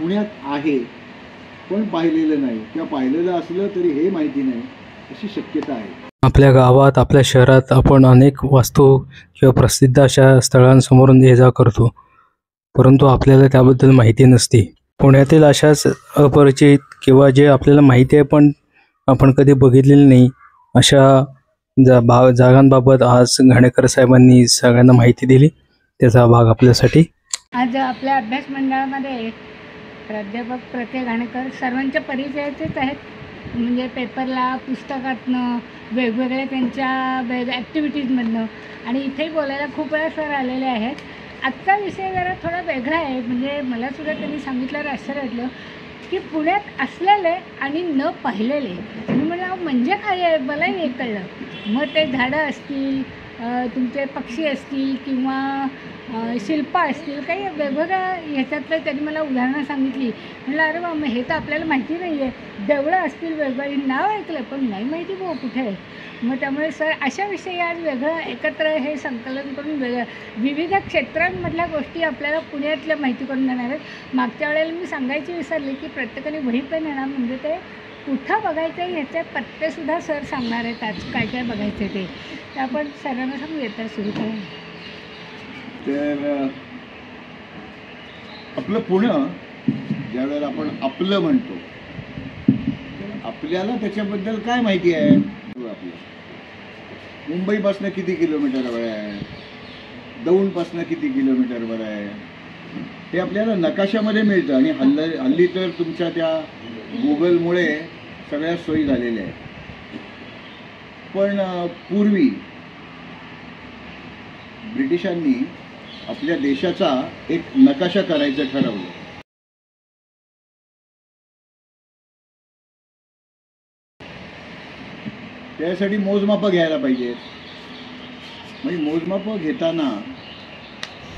पुण्यात आहे पण पाहिलेलं नाही किंवा पाहिलेलं असलं तरी हे माहिती नाही अशी शक्यता आहे. आपल्या गावात आपल्या शहरात आपण अनेक वास्तू किंवा प्रसिद्ध अशा स्थळांसमोरून ये जा करतो, परंतु आपल्याला त्याबद्दल माहिती नसते. पुण्यातील अशाच अपरिचित किंवा जे आपल्याला माहिती आहे पण आपण कधी बघितलेली नाही अशा जागांबाबत आज घाणेकर साहेबांनी सगळ्यांना माहिती दिली. त्याचा भाग आपल्यासाठी. आज आपल्या अभ्यास मंडळामध्ये प्राध्यापक प्रत्येक घाणेकर सर्वांच्या परिचयाचेच आहेत. म्हणजे पेपरला, पुस्तकातनं, वेगवेगळ्या त्यांच्या ॲक्टिव्हिटीजमधनं आणि इथेही बोलायला खूप वेळा सर आलेले आहेत. आजचा विषय जरा थोडा वेगळा आहे. म्हणजे मलासुद्धा त्यांनी सांगितल्यावर आश्चर्य वाटलं की पुण्यात असलेले आणि न पाहिलेले. मी म्हटलं म्हणजे काय आहे, मलाही हे कळलं. मग ते झाडं असतील, तुमचे पक्षी असतील किंवा शिल्प असतील, काही वेगवेगळ्या ह्याच्यातलं त्यांनी मला उदाहरणं सांगितली. म्हटलं अरे बा, मग हे तर आपल्याला माहिती नाही आहे. देवळं असतील, वेगवेगळी नाव ऐकलं पण नाही माहिती बुवा कुठे आहे. मग त्यामुळे सर अशा विषयी आज वेगळं एकत्र हे संकलन करून विविध क्षेत्रांमधल्या गोष्टी आपल्याला पुण्यातल्या माहिती करून देणार आहेत. मागच्या वेळेला मी सांगायची विसरली की प्रत्येकाने वही पेन येणार, म्हणजे ते कुठं बघायचं आहे ह्याचे पत्तेसुद्धा सर सांगणार आहेत आज काय काय बघायचं ते आपण सरांना सांगू येतात सुरू करून. तर आपलं पुणं ज्यावेळेला आपण आपलं म्हणतो आपल्याला त्याच्याबद्दल काय माहिती आहे. आपलं मुंबईपासनं किती किलोमीटरवर आहे, दौंडपासनं किती किलोमीटरवर आहे हे आपल्याला नकाशामध्ये मिळतं. आणि हल्ली तर तुमच्या त्या गुगलमुळे सगळ्या सोयी झालेल्या आहेत. पण पूर्वी ब्रिटिशांनी आपल्या देशाचा एक नकाशा करायचं ठरवलं. त्यासाठी मोजमापं घ्यायला पाहिजेत. म्हणजे मोजमापं घेताना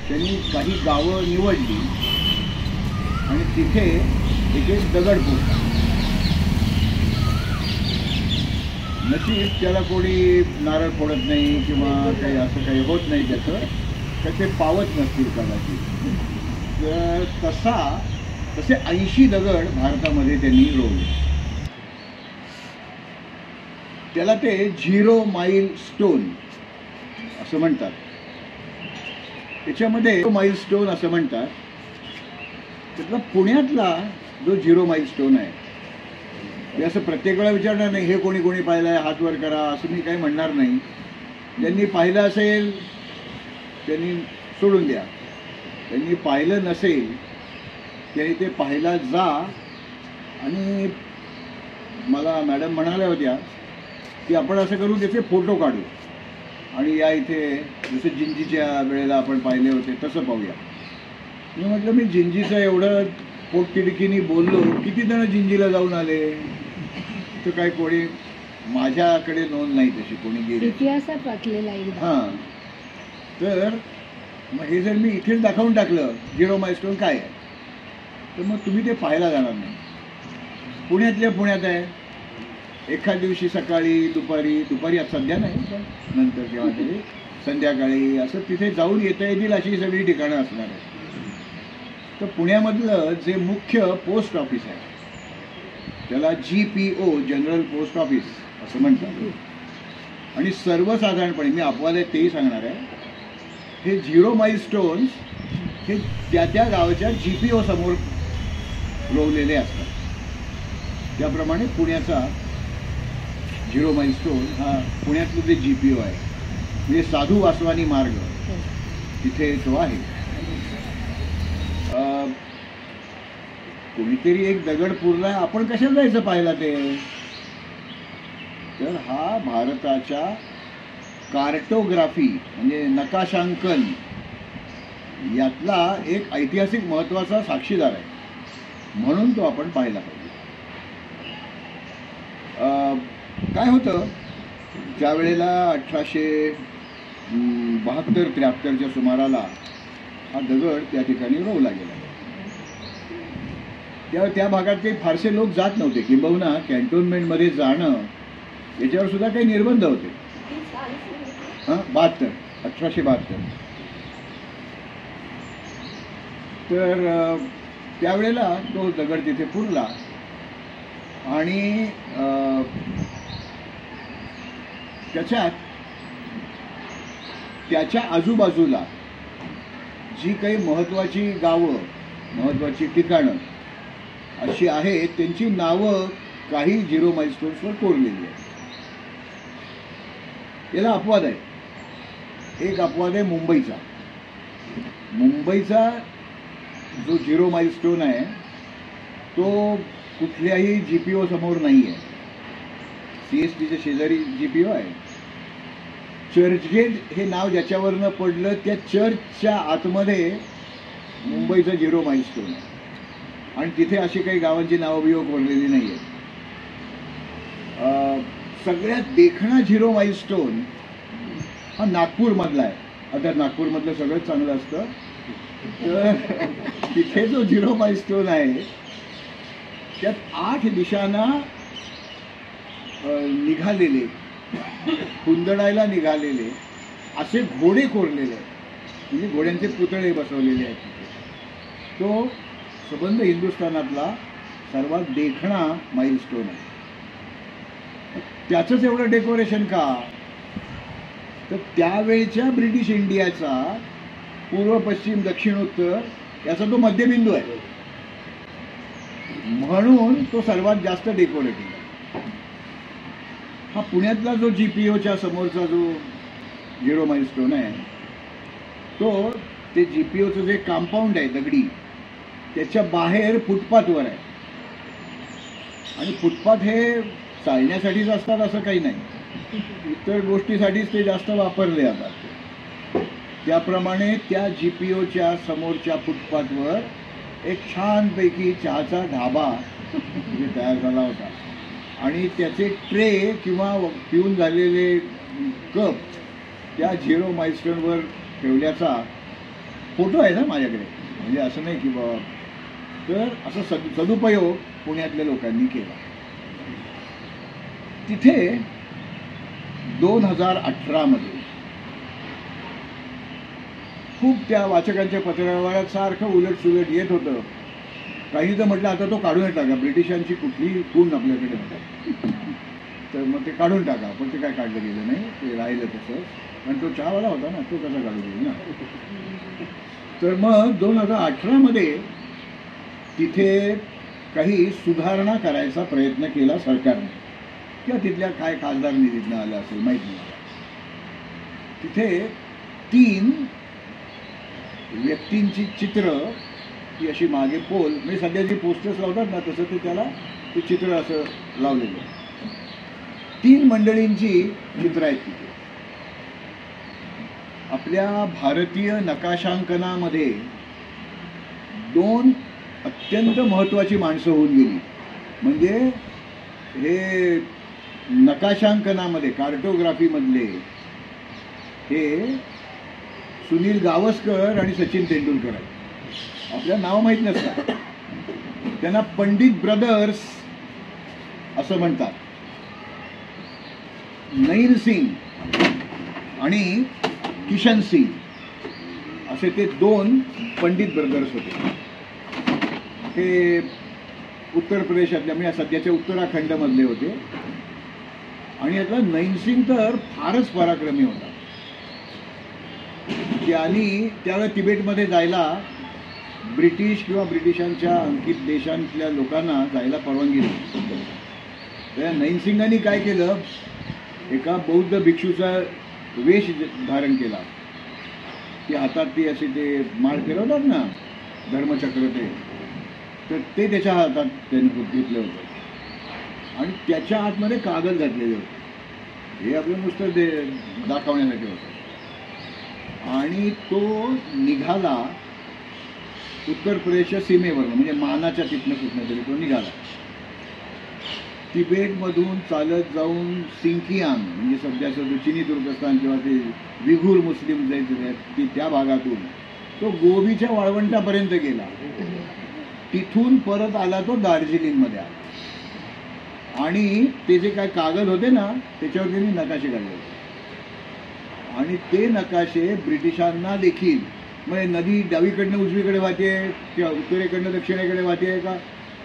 त्यांनी काही गावं निवडली आणि तिथे एक एक दगड फोडला. नशीब त्याला कोणी नारळ फोडत नाही किंवा काही असं काही होत नाही त्याचं, ते पावत नसतील कदाचित. तर तसे 80 दगड भारतामध्ये त्यांनी रोवले. त्याला ते 0 माईल स्टोन असं म्हणतात. त्याच्यामध्ये 0 माईल स्टोन असं म्हणतात. त्यातला पुण्यातला जो 0 माईल स्टोन आहे हे असं प्रत्येक वेळा विचारणार नाही हे कोणी कोणी पाहिलं आहे हात वर करा असं मी काही म्हणणार नाही. ज्यांनी पाहिलं असेल त्यांनी सोडून द्या, त्यांनी पाहिलं नसेल त्यांनी ते पाहायला जा. आणि मला मॅडम म्हणाल्या होत्या की आपण असं करू त्याचे फोटो काढू आणि या इथे जसं जिंजीच्या वेळेला आपण पाहिले होते तसं पाहूया. मी म्हटलं मी जिंजीचं एवढं पोटतिडकीनी बोललो, किती जण जिंजीला जाऊन आले. तर काय कोणी माझ्याकडे नोंद नाही तशी कोणी गेली इतिहासात वाचलेला आहे. हां, तर मग हे जर मी इथेच दाखवून टाकलं 0 माईल स्टोन काय आहे तर मग तुम्ही ते पाहायला जाणार नाही. पुण्यातल्या पुण्यात आहे. एखाद दिवशी सकाळी दुपारी आता सध्या नाही पण नंतर किंवा तरी संध्याकाळी असं तिथे जाऊन येता येतील अशी सगळी ठिकाणं असणार आहेत. तर पुण्यामधलं जे मुख्य पोस्ट ऑफिस आहे त्याला GPO जनरल पोस्ट ऑफिस असं म्हणतात. आणि सर्वसाधारणपणे मी अपवाद आहे तेही सांगणार आहे. हे 0 माईल स्टोन्स हे त्या त्या गावाच्या GPO समोर रोवलेले असतात. त्याप्रमाणे पुण्याचा 0 माईल स्टोन हा पुण्यातलं जे GPO आहे म्हणजे साधू वासवानी मार्ग तिथे तो आहे. कोणीतरी एक दगड पुरला, आपण कशाला जायचं पाहिला ते. तर हा भारताच्या कार्टोग्राफी म्हणजे नकाशांकन यातला एक ऐतिहासिक महत्त्वाचा साक्षीदार आहे, म्हणून तो आपण पाहिला पाहिजे. काय होतं ज्या वेळेला 1872-73च्या सुमाराला हा दगड त्या ठिकाणी रोवला गेला. त्या भागात काही फारसे लोक जात नव्हते, किंबहुना कॅन्टोन्मेंटमध्ये जाणं याच्यावर सुद्धा काही निर्बंध होते. 1872. तर त्यावेळेला तो दगड तिथे पुरला आणि त्याच्या आजूबाजूला जी काही महत्त्वाची गावं, महत्त्वाची ठिकाणं अशी आहेत, त्यांची नावं काही 0 माइलस्टोन्सवर कोरलेली आहेत. याला अपवाद आहे. एक अपवाद आहे मुंबईचा. मुंबईचा जो 0 माइलस्टोन आहे तो कुठल्याही GPO समोर नाही आहे. CSTच्या शेजारी GPO आहे. चर्चगेट हे नाव ज्याच्यावरनं पडलं त्या चर्चच्या आतमध्ये मुंबईचं 0 माइलस्टोन आहे आणि तिथे अशी काही गावांची नावं बिवं कोरलेली नाही आहेत. सगळ्यात देखणा 0 माइलस्टोन हा नागपूरमधला आहे. आता नागपूरमधलं सगळंच चांगलं असतं, तर तिथे जो 0 माइलस्टोन आहे त्यात 8 दिशांना निघालेले, हुंदडायला निघालेले असे घोडे कोरलेले आहेत. म्हणजे घोड्यांचे पुतळे बसवलेले आहेत तिथे. तो संबंध हिंदुस्थानातला सर्वात देखणा माइलस्टोन आहे. त्याचंच एवढं डेकोरेशन का? तर त्यावेळच्या ब्रिटिश इंडियाचा पूर्व, पश्चिम, दक्षिण, उत्तर याचा तो मध्यबिंदू आहे, म्हणून तो सर्वात जास्त डेकोरेटिव्ह आहे. हा पुण्यातला जो GPOच्या समोरचा जो 0 माइलस्टोन आहे तो ते GPOचं जे कंपाऊंड आहे दगडी, त्याच्या बाहेर फुटपाथवर आहे. आणि फुटपाथ हे चालण्यासाठीच असतात असं काही नाही, इतर गोष्टीसाठीच ते जास्त वापरले जातात. त्याप्रमाणे त्या GPOच्या समोरच्या फुटपाथवर एक छानपैकी चहाचा ढाबा म्हणजे तयार झाला होता आणि त्याचे ट्रे किंवा पिऊन झालेले कप त्या 0 माइलस्टोनवर ठेवल्याचा फोटो आहे ना माझ्याकडे. म्हणजे असं नाही की बाबा, तर असा सदुपयोग पुण्यातल्या लोकांनी केला. तिथे 2018 मध्ये खूप त्या वाचकांच्या पत्रावळ्यात सारखं उलट सुलट येत होतं. काही तर म्हटलं आता तो काढून टाका, ब्रिटिशांची कुठली खूण आपल्याकडे होती, तर मग ते काढून टाका. पण ते काय काढलं गेलं नाही, ते राहिलं तसं. आणि तो चहावाला होता ना, तो कसा काढून गेला ना. तर मग 2018 मध्ये तिथे काही सुधारणा करायचा प्रयत्न केला सरकारने, किंवा तिथल्या काय खासदार निधीतनं आलं असेल माहीत नाही. तिथे 3 व्यक्तींची चित्र ती अशी मागे पोल, म्हणजे सध्या जी पोस्टर्स लावतात ना तसं ते त्याला ते चित्र असं लावलेलं आहे. 3 मंडळींची चित्र आहेत तिथे. आपल्या भारतीय नकाशांकनामध्ये 2 अत्यंत महत्त्वाची माणसं होऊन गेली. म्हणजे हे नकाशांकनामध्ये, कार्टोग्राफीमधले हे सुनील गावस्कर आणि सचिन तेंडुलकर आहेत. आपल्या नाव माहीत नसतात. त्यांना पंडित ब्रदर्स असं म्हणतात. नैन सिंग आणि किशन सिंग असे ते 2 पंडित ब्रदर्स होते. ते उत्तर प्रदेशातल्या, म्हणजे सध्याच्या उत्तराखंडमधले होते. आणि यातला नैन सिंग तर फारच पराक्रमी होता. त्यांनी त्यावेळेला तिबेटमध्ये जायला ब्रिटिश किंवा ब्रिटिशांच्या अंकित देशांतल्या लोकांना जायला परवानगी नव्हती. त्या नैन सिंगांनी काय केलं, एका बौद्ध भिक्षूचा वेश धारण केला, की हातात ती अशी ते माळ फिरवतात ना धर्मचक्र, तर ते त्याच्या हातात त्यांनी घेतलं होतं आणि त्याच्या आतमध्ये कागद घातलेले होते. हे आपलं नुसतं दाखवण्यासाठी होतं. आणि तो निघाला उत्तर प्रदेशच्या सीमेवरून, म्हणजे मानाच्या तिथनं कुठनं तरी तो निघाला. तिबेटमधून चालत जाऊन सिंकियांग, म्हणजे सध्याचं चिनी तुर्कस्तान किंवा ते विघूर मुस्लिम जायचे त्या भागातून तो गोबीच्या वाळवंटापर्यंत गेला. तिथून परत आला तो दार्जिलिंगमध्ये आला. आणि ते जे काय कागद होते ना त्याच्यावर त्यांनी नकाशे काढले होते. आणि ते नकाशे ब्रिटिशांना देखील मग नदी डावीकडनं उजवीकडे वाहते किंवा उत्तरेकडनं दक्षिणेकडे वाहते का,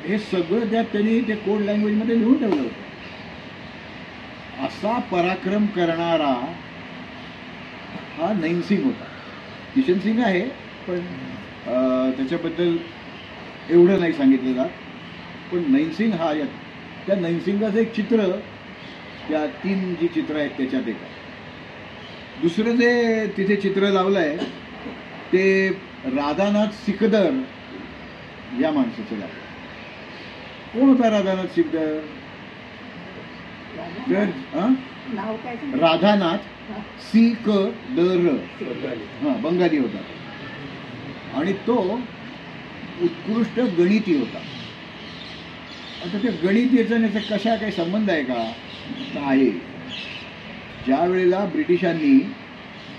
हे सगळं त्यात त्यांनी ते कोड लँग्वेजमध्ये लिहून ठेवलं होतं. असा पराक्रम करणारा हा नैनसिंग होता. किशन सिंग आहे पण त्याच्याबद्दल एवढं नाही सांगितलं जात. पण नैनसिंग हा त्या नैनसिंगाचं एक चित्र, त्या 3 जी चित्र आहेत त्याच्यात एक. दुसरं जे तिथे चित्र लावलं आहे ते राधानाथ सिकदर या माणसाचं लावलं. कोण होता राधानाथ सिकदर? तर नाव काय राधानाथ सिकदर, हा, बंगाली होता आणि तो उत्कृष्ट गणिती होता. आता त्या गणितीचा याचा कशा काही संबंध आहे का? तर आहे. ज्या वेळेला ब्रिटिशांनी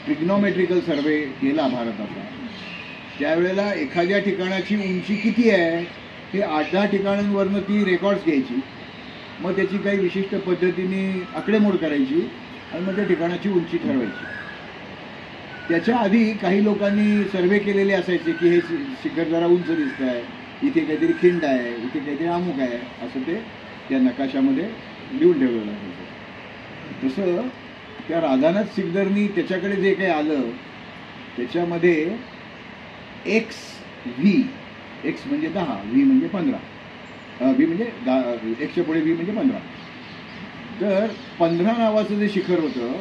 ट्रिग्नोमेट्रिकल सर्वे केला भारताचा, त्यावेळेला एखाद्या ठिकाणाची उंची किती आहे हे 8-10 ठिकाणांवरनं ती रेकॉर्ड्स घ्यायची. मग त्याची काही विशिष्ट पद्धतीने आकडेमोड करायची आणि मग त्या ठिकाणाची उंची ठरवायची. त्याच्या आधी काही लोकांनी सर्वे केलेले असायचे की हे शिखर जरा उंच दिसत आहे, इथे काहीतरी खिंड आहे, इथे काहीतरी अमुक आहे, असं ते त्या नकाशामध्ये लिहून ठेवलेलं असायचं. तसं त्या राधानाथ सिकदरनी त्याच्याकडे जे काही आलं त्याच्यामध्ये XV, X म्हणजे 10, V म्हणजे 15, V म्हणजे Xच्या पुढे V म्हणजे 15. तर 15 नावाचं जे शिखर होतं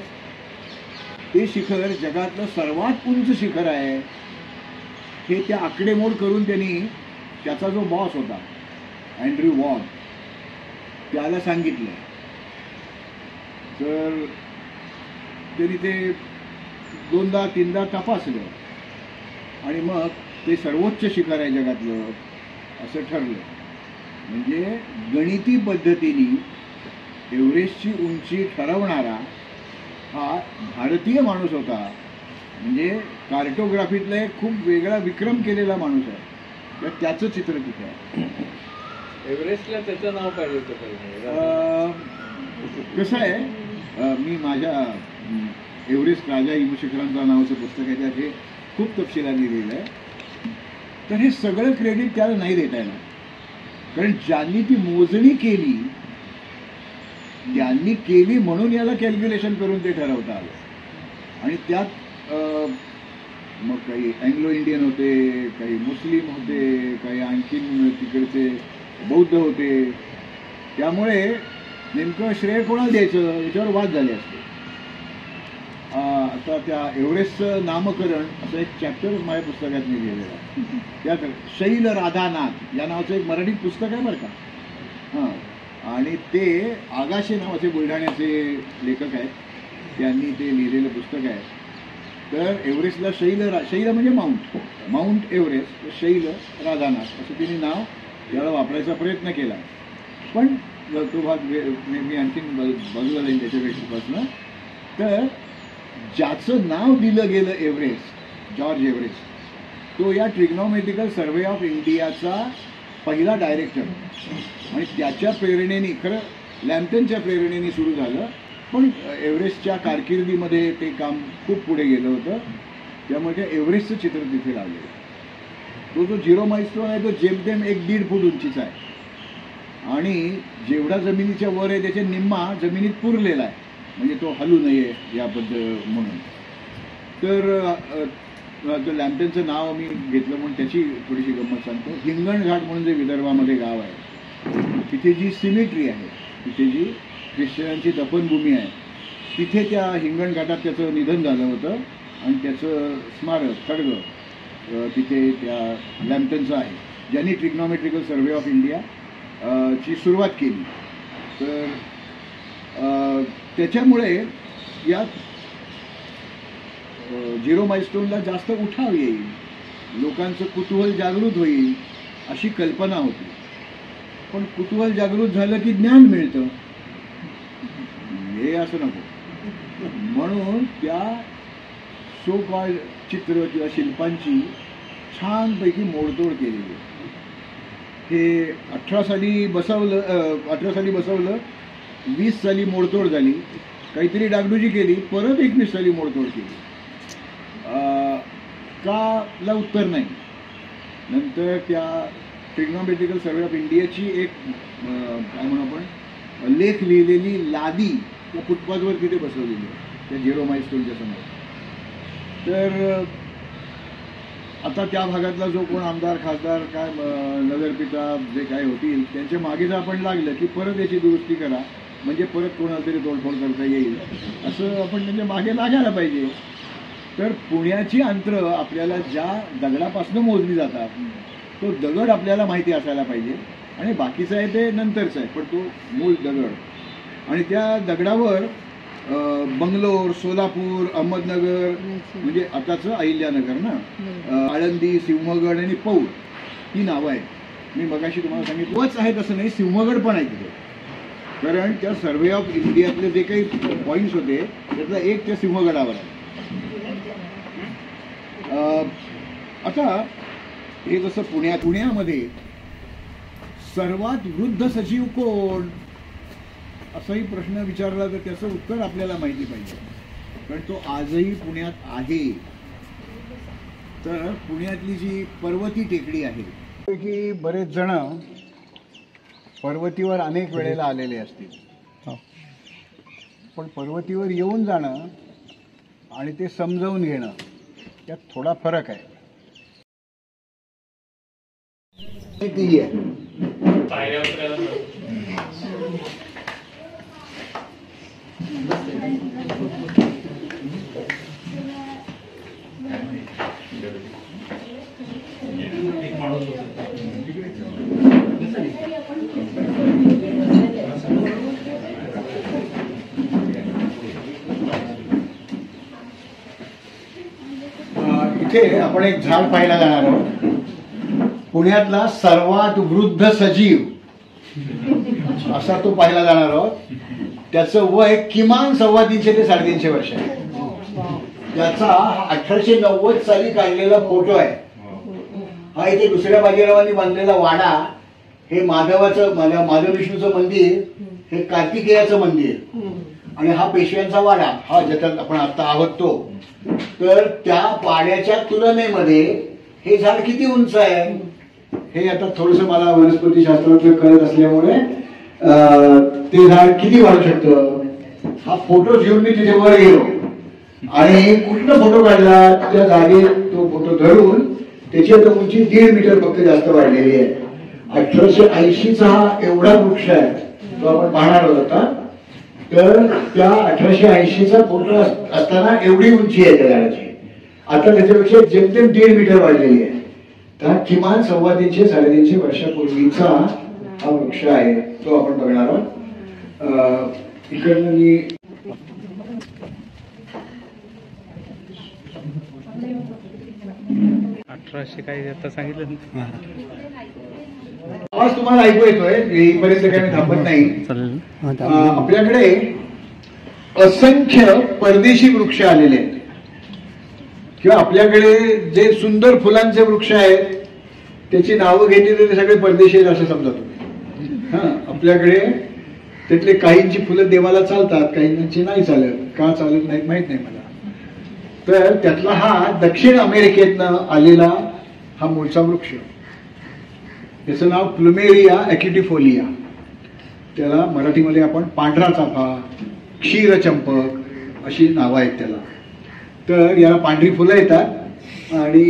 ते शिखर जगातलं सर्वात उंच शिखर आहे हे त्या आकडेमोड करून त्यांनी त्याचा जो बॉस होता अँड्र्यू वॉन त्याला सांगितलं. तर त्यांनी ते 2दा-3दा तपासलं आणि मग ते सर्वोच्च शिखर आहे जगातलं असं ठरलं. म्हणजे गणिती पद्धतीने एव्हरेस्टची उंची ठरवणारा हा भारतीय माणूस होता. म्हणजे कार्टोग्राफीतला एक खूप वेगळा विक्रम केलेला माणूस आहे. तर त्याचं चित्र तिथे आहे. एव्हरेस्टला त्याचं नाव काय होतं? कसं आहे, मी माझ्या एव्हरेस्ट राजा हिमशिखरांचा नावाचं पुस्तक आहे त्यात हे खूप तपशिलांनी लिहिलं आहे. तर हे सगळं क्रेडिट त्याला नाही देता येणार, कारण ज्यांनी ती मोजणी केली त्यांनी केली म्हणून याला कॅल्क्युलेशन करून ते ठरवता आलं. आणि त्यात मग काही अँग्लो इंडियन होते, काही मुस्लिम होते, काही आणखीन तिकडचे बौद्ध होते. त्यामुळे नेमकं श्रेय कोणाला द्यायचं याच्यावर वाद झाले असते. आता त्या एव्हरेस्टचं नामकरण असं एक चॅप्टर माझ्या पुस्तकात मी लिहिलेलं आहे. त्यात शैल राधानाथ या नावाचं एक मराठी पुस्तक आहे बरं का. हां, आणि ते आगाशे नावाचे बुलढाण्याचे लेखक आहेत, त्यांनी ते लिहिलेलं पुस्तक आहे. तर एव्हरेस्टला शैल म्हणजे माउंट एव्हरेस्ट, शैल राधानाथ असं तिने नाव त्याला वापरायचा प्रयत्न केला. पण तो भाग मी आणखीन बघलं जाईल त्याच्यापेक्षापासून. तर ज्याचं नाव दिलं गेलं एव्हरेस्ट, जॉर्ज एव्हरेस्ट, तो या ट्रिग्नोमेट्रिकल सर्वे ऑफ इंडियाचा पहिला डायरेक्टर. आणि त्याच्या प्रेरणेने, खरं लॅम्प्टनच्या प्रेरणेने सुरू झालं, पण एव्हरेस्टच्या कारकिर्दीमध्ये ते काम खूप पुढे गेलं होतं. त्यामुळे त्या एव्हरेस्टचं चित्र तिथे लावलेलं. तो जो 0 माइलस्टोन आहे तो जेमतेम 1-1.5 फूट उंचीचा आहे आणि जेवढा जमिनीच्या वर आहे त्याच्या निम्मा जमिनीत पुरलेला आहे, म्हणजे तो हलू नये याबद्दल म्हणून. तर लॅम्प्टनचं नाव मी घेतलं म्हणून त्याची थोडीशी गंमत सांगतो. हिंगणघाट म्हणून जे विदर्भामध्ये गाव आहे, तिथे जी सिमेट्री आहे, तिथे जी ख्रिश्चनांची दफनभूमी आहे, तिथे त्या हिंगणघाटात त्याचं निधन झालं होतं आणि त्याचं स्मारक खडग तिथे त्या लॅम्प्टनचं आहे, ज्यांनी ट्रिग्नोमेट्रिकल सर्वे ऑफ इंडिया ची सुरुवात केली. तर त्याच्यामुळे या 0 माइलस्टोनला जास्त उठाव येईल, लोकांचं कुतूहल जागृत होईल अशी कल्पना होती. पण कुतूहल जागृत झालं की ज्ञान मिळतं, हे असं नको. म्हणून त्या सो कॉल्ड चित्र किंवा शिल्पांची छानपैकी मोडतोड केलेली. हे 18 साली बसवलं, 20 साली मोडतोड झाली, काहीतरी डागडुजी केली, परत 21 साली मोडतोड केली. इतकाला उत्तर नाही. नंतर त्या ट्रिग्नोमेट्रिकल सर्वे ऑफ इंडियाची एक काय म्हणू आपण लेख लिहिलेली लादी त्या फुटपाथवर तिथे बसवलेली आहे त्या 0 माइलस्टोनच्या समोर. तर आता त्या भागातला जो कोण आमदार खासदार काय नगरपिता जे काय होतील त्यांच्या मागे जर आपण लागलं की परत याची दुरुस्ती करा म्हणजे परत कोणाला तरी तोडफोड करता येईल असं आपण त्यांच्या मागे लागायला पाहिजे. तर पुण्याची अंतरं आपल्याला ज्या दगडापासून मोजली जातात तो दगड आपल्याला माहिती असायला पाहिजे आणि बाकीचं आहे ते नंतरचं आहे पण तो मूळ दगड. आणि त्या दगडावर बंगलोर, सोलापूर, अहमदनगर म्हणजे आताचं अहिल्यानगर ना, आळंदी, सिंहगड आणि पौड ही नावं आहेत. मी मगाशी तुम्हाला सांगितलं वच आहे तसं नाही, सिंहगड पण आहे तिथे. कारण त्या सर्वे ऑफ इंडियातले जे काही पॉईंट्स होते त्यातला एक त्या सिंहगडावर आहे. आता हे जसं पुण्यामध्ये सर्वात वृद्ध सचिव कोण असाही प्रश्न विचारला तर त्याचं उत्तर आपल्याला माहिती पाहिजे. कारण तो आजही पुण्यात आहे. तर पुण्यातली जी पर्वती टेकडी आहे की बरेच जण पर्वतीवर अनेक वेळेला आलेले असतील पण पर्वतीवर येऊन जाणं आणि ते समजावून घेणं त्यात थोडा फरक आहे. ती आहे इथे आपण एक झाड पाहायला जाणार आहोत. पुण्यातला सर्वात वृद्ध सजीव असा तो पाहायला जाणार आहोत. त्याचं वय किमान 350 ते 350 वर्ष आहे. त्याचा 1890 साली काढलेला फोटो आहे. हा इथे दुसऱ्या बाजीरावांनी बांधलेला वाडा, हे माधव विष्णूचं मंदिर, हे कार्तिकेयाचं मंदिर आणि हा पेशव्यांचा वाडा, हा ज्याच्यात आपण आता आहोत तो. तर त्या वाड्याच्या तुलनेमध्ये हे झाड किती उंच आहे हे आता थोडस मला वनस्पतीशास्त्रातलं कळत असल्यामुळे ते झाड किती वाढू शकतं हा फोटो घेऊन मी तिथे वर गेलो आणि कुठला फोटो काढला त्या जागेत तो फोटो धरून त्याची आता उंची 1.5 मीटर फक्त जास्त वाढलेली आहे. 1880चा हा एवढा वृक्ष आहे तो आपण पाहणार आहोत आता. तर त्या 1880चा फोटो असताना एवढी उंची आहे त्या झाडाची. आता त्याच्यापेक्षा जेमतेम 1.5 मीटर वाढलेली आहे. तर किमान 350-350 वर्षापूर्वीचा हा वृक्ष आहे तो आपण बघणार आहोत. इकडनं मी काही आता सांगितलं आवाज तुम्हाला ऐकू येतोय येईपर्यंत काही मी थांबत नाही. आपल्याकडे असंख्य परदेशी वृक्ष आलेले आहेत किंवा आपल्याकडे जे सुंदर फुलांचे वृक्ष आहेत त्याची नावं घेतली तर ते सगळे परदेशी आहेत असं समजा तुम्ही. आपल्याकडे त्यातले काहींची फुलं देवाला चालतात, काहींची नाही चालत. का चालत नाहीत माहित नाही मला. तर त्यातला हा दक्षिण अमेरिकेतनं आलेला हा मूळचा वृक्ष. त्याचं नाव प्लुमेरिया ॲक्युटिफोलिया. त्याला मराठीमध्ये आपण पांढरा चाफा, क्षीरचंपक अशी नावं आहेत त्याला. तर याला पांढरी फुलं येतात आणि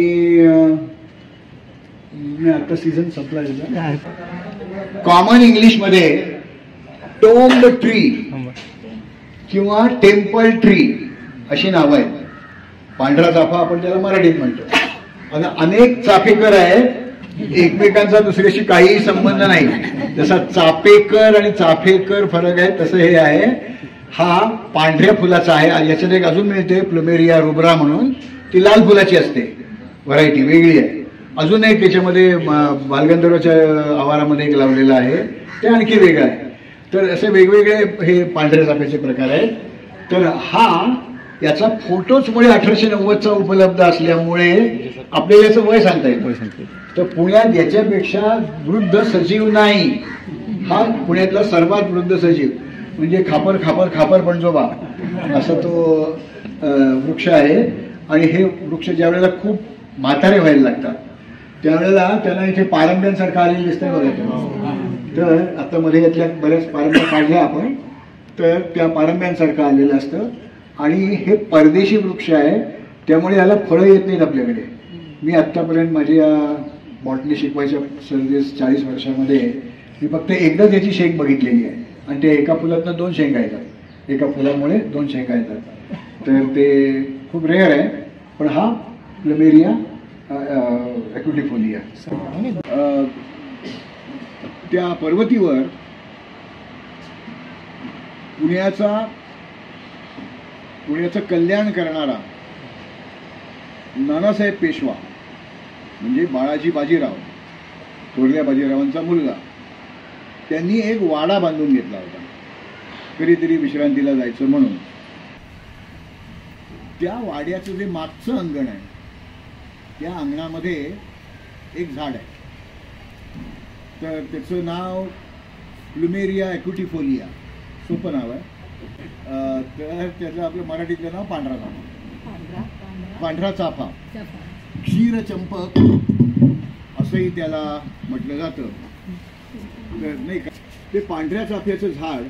आता सीझन संपला त्याचा. कॉमन इंग्लिशमध्ये टोम्ड ट्री किंवा टेम्पल ट्री अशी नावं आहेत. पांढरा चाफा आपण त्याला मराठीत म्हणतो. आता अनेक चाफेकर आहेत, एकमेकांचा दुसऱ्याशी काहीही संबंध नाही. जसा चापेकर आणि चाफेकर फरक आहे तसं हे आहे. हा पांढऱ्या फुलाचा आहे. याच्यात एक अजून मिळते प्लुमेरिया रुब्रा म्हणून, ती लाल फुलाची असते, व्हरायटी वेगळी आहे. अजून एक त्याच्यामध्ये बालगंधर्वाच्या आवारामध्ये एक लावलेला आहे, ते आणखी वेगळं आहे. तर असे वेगवेगळे हे पांढऱ्या चाफ्याचे प्रकार आहेत. तर हा याचा फोटोच मुळे 1890चा उपलब्ध असल्यामुळे आपल्याला याचं वय सांगता येतं. तर पुण्यात याच्यापेक्षा वृद्ध सजीव नाही. हा पुण्यातला सर्वात वृद्ध सजीव म्हणजे खापर खापर खापर पणजोबा असा तो वृक्ष आहे. आणि हे वृक्ष ज्या वेळेला खूप म्हातारे व्हायला लागतात त्यावेळेला त्यांना इथे पारंब्यांसारखं आलेलं दिसतंय बघा तुम्हाला. तर आता मध्ये यातल्या बऱ्याच पारंब्या काढल्या आपण, तर त्या पारंब्यांसारखं आलेलं असतं आणि हे परदेशी वृक्ष आहे त्यामुळे याला फळं येत नाहीत आपल्याकडे. मी आत्तापर्यंत माझ्या बॉटनी शिकवायच्या सर्व्हिस 40 वर्षामध्ये मी फक्त एकदाच याची शेंग बघितलेली आहे आणि ते एका फुलातनं 2 शेंगा येतात, एका फुलामुळे 2 शेंगा येतात. तर ते खूप रेअर आहे. पण हा प्लमेरिया ॲक्युटिफोलिया. त्या पर्वतीवर पुण्याचं कल्याण करणारा नानासाहेब पेशवा म्हणजे बाळाजी बाजीराव, थोरल्या बाजीरावांचा मुलगा, त्यांनी एक वाडा बांधून घेतला होता कधीतरी विश्रांतीला जायचं म्हणून. त्या वाड्याचं जे मागचं अंगण आहे त्या अंगणामध्ये एक झाड आहे. तर त्याचं नाव प्लुमेरिया ॲक्युटिफोलिया, सोपं नाव आहे. तर त्याचं आपलं मराठीतलं नाव पांढरा चाफा, पांढरा चाफा, क्षीरचंपक असंही त्याला म्हटलं जातं. तर नाही का, ते पांढऱ्या चाफ्याचं झाड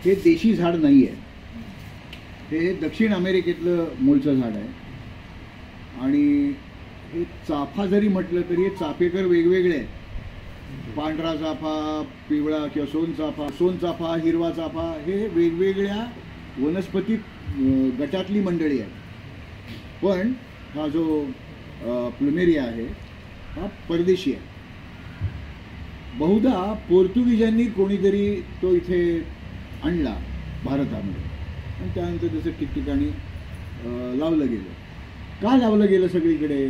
हे देशी झाड नाही आहे, हे दक्षिण अमेरिकेतलं मूळचं झाड आहे. आणि हे चाफा जरी म्हटलं तरी हे चाफेकर वेगवेगळे आहेत. पांढरा चाफा, पिवळा किंवा सोनचाफा, हिरवा चाफा, हे वेगवेगळ्या वनस्पती गटातली मंडळी आहे. पण हा जो प्लुमेरिया आहे हा परदेशी आहे. बहुधा पोर्तुगीजांनी कोणीतरी तो इथे आणला भारतामध्ये आणि त्यानंतर त्याचं ठिकठिकाणी लावलं गेलं. का लावलं गेलं सगळीकडे?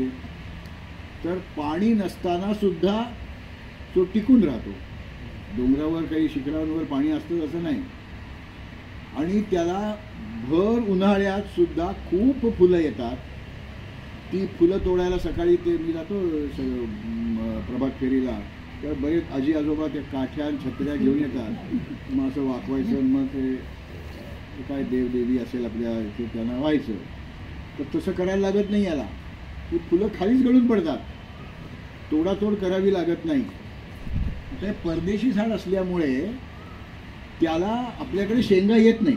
तर पाणी नसताना सुद्धा तो टिकून राहतो. डोंगरावर काही शिखरांवर पाणी असतं असं नाही. आणि त्याला भर उन्हाळ्यात सुद्धा खूप फुलं येतात. ती फुलं तोडायला सकाळी ते मी जातो प्रभात फेरीला, तर बरेच आजी आजोबा त्या काठ्या छत्र्या घेऊन येतात. मग असं वाकवायचं, मग ते काय देवदेवी असेल आपल्या ते त्यांना व्हायचं. तर तसं करायला लागत नाही याला. ती फुलं खालीच गळून पडतात, तोडातोड करावी लागत नाही. ते परदेशी झाड असल्यामुळे त्याला आपल्याकडे शेंगा येत नाही.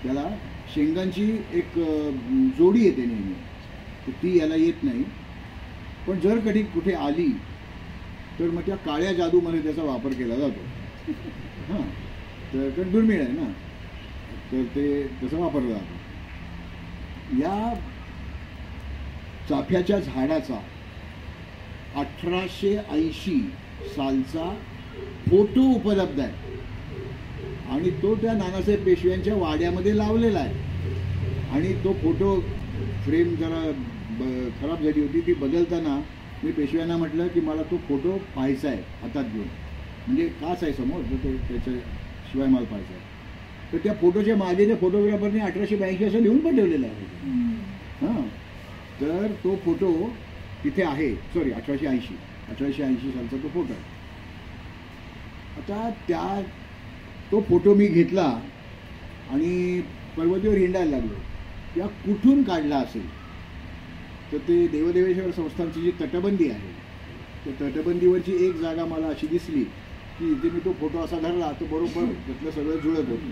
त्याला शेंगांची एक जोडी येते नेहमी, तर ती याला येत नाही. पण जर कधी कुठे आली तर मग त्या काळ्या जादूमध्ये त्याचा वापर केला जातो. हां, तर कारण दुर्मिळ आहे ना, तर ते तसं वापरलं जातं. या चाफ्याच्या झाडाचा 1880 सालचा फोटो उपलब्ध आहे आणि तो त्या नानासाहेब पेशव्यांच्या वाड्यामध्ये लावलेला आहे. आणि तो फोटो फ्रेम जरा खराब झाली होती, ती बदलताना मी पेशव्यांना म्हटलं की मला तो फोटो पाहायचा आहे हातात घेऊन, म्हणजे काच आहे समोर, तर तो त्याच्याशिवाय मला पाहायचा आहे. तर त्या फोटोच्या मागे त्या फोटोग्राफरने 1882 असं लिहून पण ठेवलेलं आहे. हां, तर तो फोटो तिथे आहे. सॉरी, 1880 सालचा तो फोटो आहे. आता तो फोटो मी घेतला आणि पर्वतीवर हिंडायला लागलो. या कुठून काढला असेल तर ते देवदेवेश्वर संस्थांची जी तटबंदी आहे, त्या तटबंदीवरची एक जागा मला अशी दिसली की इथे मी तो फोटो असा धरला तर बरोबर त्यातलं सगळं जुळत होतं.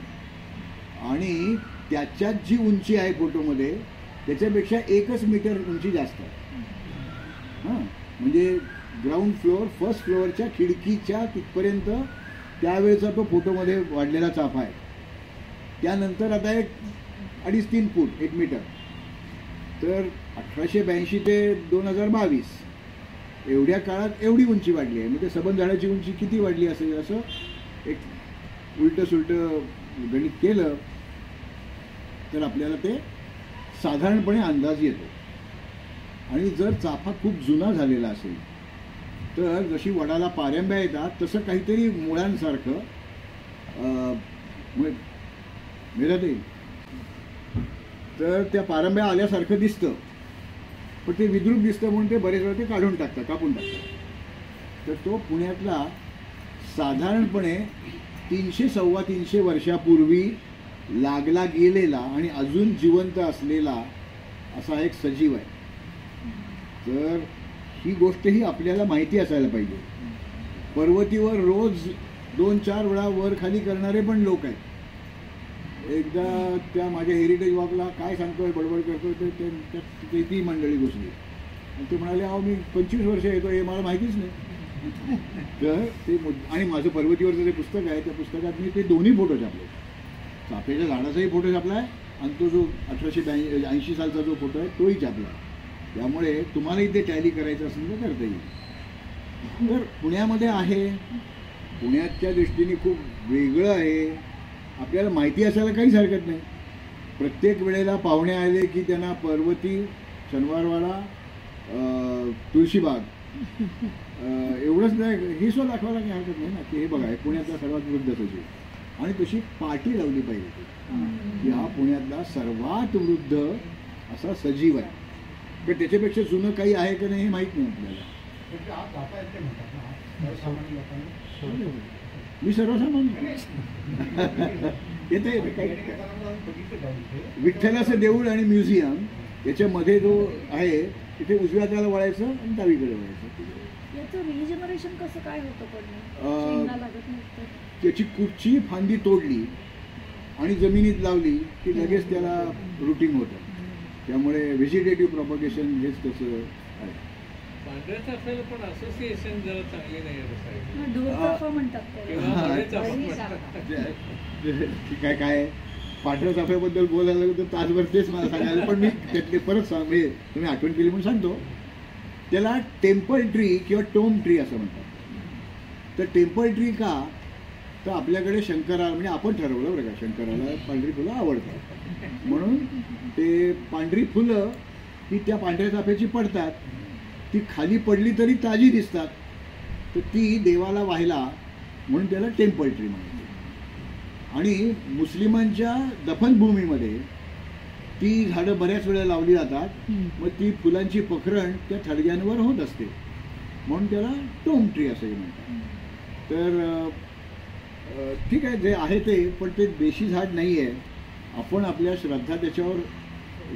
आणि त्याच्यात जी उंची आहे फोटोमध्ये त्याच्यापेक्षा 1 मीटर उंची जास्त आहे. हां, म्हणजे ग्राउंड फ्लोअर फर्स्ट फ्लोअरच्या खिडकीच्या तिथपर्यंत त्यावेळेचा तो फोटोमध्ये वाढलेला चाफा आहे. त्यानंतर आता एक 2.5-3 फूट 1 मीटर. तर 1882 ते 2022 एवढ्या काळात एवढी उंची वाढली आहे. म्हणजे सबंध झाडाची उंची किती वाढली असेल असं एक उलटं सुलटं गणित केलं तर आपल्याला ते साधारणपणे अंदाज येतो. आणि जर चाफा खूप जुना झालेला असेल तर जशी वडाला पारंब्या येतात तसं काहीतरी मुळांसारखं मिळत येईल. तर त्या पारंब्या आल्यासारखं दिसतं, पण ते विद्रूप दिसतं म्हणून ते बरेच वेळा ते काढून टाकतात, कापून टाकतात. तर तो पुण्यातला साधारणपणे 300-325 वर्षापूर्वी लागला गेलेला आणि अजून जिवंत असलेला असा एक सजीव आहे. तर ही गोष्टही आपल्याला माहिती असायला पाहिजे. पर्वतीवर रोज 2-4 वेळा वर खाली करणारे पण लोक आहेत. एकदा त्या माझ्या हेरिटेज वॉकला काय सांगतोय बडबड करतोय तर त्यात ती मंडळी घुसली आणि ते म्हणाले अहो मी 25 वर्ष येतो हे मला माहितीच नाही. तर ते आणि माझं पर्वतीवरचं जे पुस्तक आहे त्या पुस्तकात मी ते दोन्ही फोटो छापले. चाफ्याच्या झाडाचाही फोटो छापला आहे आणि तो जो 1880 सालचा जो फोटो आहे तोही छापला आहे. त्यामुळे तुम्हालाही ते टॅली करायचं असेल तर करता येईल. तर पुण्यामध्ये आहे, पुण्याच्या दृष्टीने खूप वेगळं आहे, आपल्याला माहिती असायला काहीच हरकत नाही. प्रत्येक वेळेला पाहुणे आले की त्यांना पर्वती, शनिवारवाडा, तुळशीबाग एवढंच नाही हे सुद्धा दाखवायला काही हरकत नाही ना की हे बघा हे पुण्यातला सर्वात वृद्ध सचिव. आणि तशी पाठी लावली पाहिजे की हा पुण्यातला सर्वात वृद्ध असा सजीव आहे. पण त्याच्यापेक्षा जुनं काही आहे का नाही हे माहीत नाही आपल्याला. मी सर्वसामान्य येते. विठ्ठलाचं देऊळ आणि म्युझियम याच्यामध्ये जो आहे तिथे उजव्या हाताला वळायचं आणि डावीकडे वळायचं. याचं रिजनरेशन कसं काय होतं पण त्याची कुठची फांदी तोडली आणि जमिनीत लावली की लगेच त्याला रूटिंग होतं. त्यामुळे व्हेजिटेटिव्ह प्रॉपगेशन हेच त्याचं आहे. पांढऱ्या चाफ्याला पण असोसिएशन जरा चांगली नाही आहे ढोरचाफा म्हणतात काय काय पांढऱ्या चाफ्याबद्दल बोलायला लागलं तर तासभर तेच मला सांगायला. पण मी त्यातले परत म्हणजे तुम्ही आठवण केली म्हणून सांगतो. त्याला टेम्पल ट्री किंवा टोम ट्री असं म्हणतात. तर टेम्पल ट्री का तर आपल्याकडे शंकराला म्हणजे आपण ठरवलं बरं का शंकराला पांढरी फुलं आवडतात म्हणून ते पांढरी फुलं ही त्या पांढऱ्या चाफ्याची पडतात. ती खाली पडली तरी ताजी दिसतात. तर ती देवाला व्हायला म्हणून त्याला टेम्पल ट्री म्हणतात. आणि मुस्लिमांच्या दफनभूमीमध्ये ती झाडं बऱ्याच वेळा लावली जातात. मग ती फुलांची पखरण त्या थडग्यांवर होत असते म्हणून त्याला टोम ट्री असंही म्हणतात. तर ठीक आहे जे आहे ते पण ते देशी झाड नाही आहे. आपण आपल्या श्रद्धा त्याच्यावर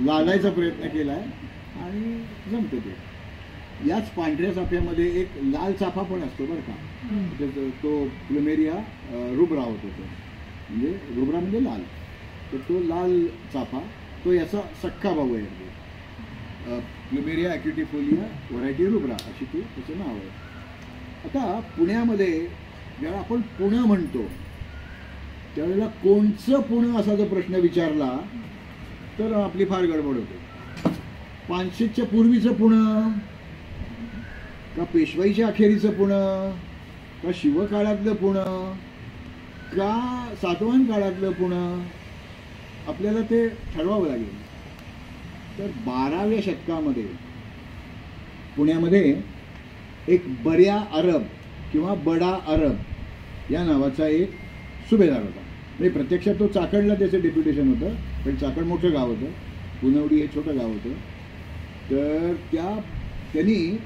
लादायचा प्रयत्न केला आहे आणि जमतं ते. याच पांढऱ्या चाफ्यामध्ये एक लाल चाफा पण असतो बरं का. तो प्लुमेरिया रुब्रा होतो तो म्हणजे रुब्रा म्हणजे लाल. तर तो लाल चाफा तो याचा सख्खा भाऊ आहे. प्लुमेरिया ॲक्युटिफोलिया व्हरायटी रुब्रा अशी ती त्याचं नाव आहे. आता पुण्यामध्ये ज्यावेळेला आपण पुणं म्हणतो त्यावेळेला कोणचं पुणं असा जर प्रश्न विचारला तर आपली फार गडबड होते. 500च्या पूर्वीचं पुणं का पेशवाईच्या अखेरीचं पुणं का शिवकाळातलं पुणं का सातवाहन काळातलं पुणं आपल्याला ते ठरवावं लागेल. तर 12व्या शतकामध्ये पुण्यामध्ये एक बऱ्या अरब किंवा बडा अरब या नावाचा एक सुभेदार होता. म्हणजे प्रत्यक्षात तो चाकणला त्याचं डेप्युटेशन होतं पण चाकण मोठं गाव होतं, पुनवडी हे छोटं गाव होतं. तर त्यांनी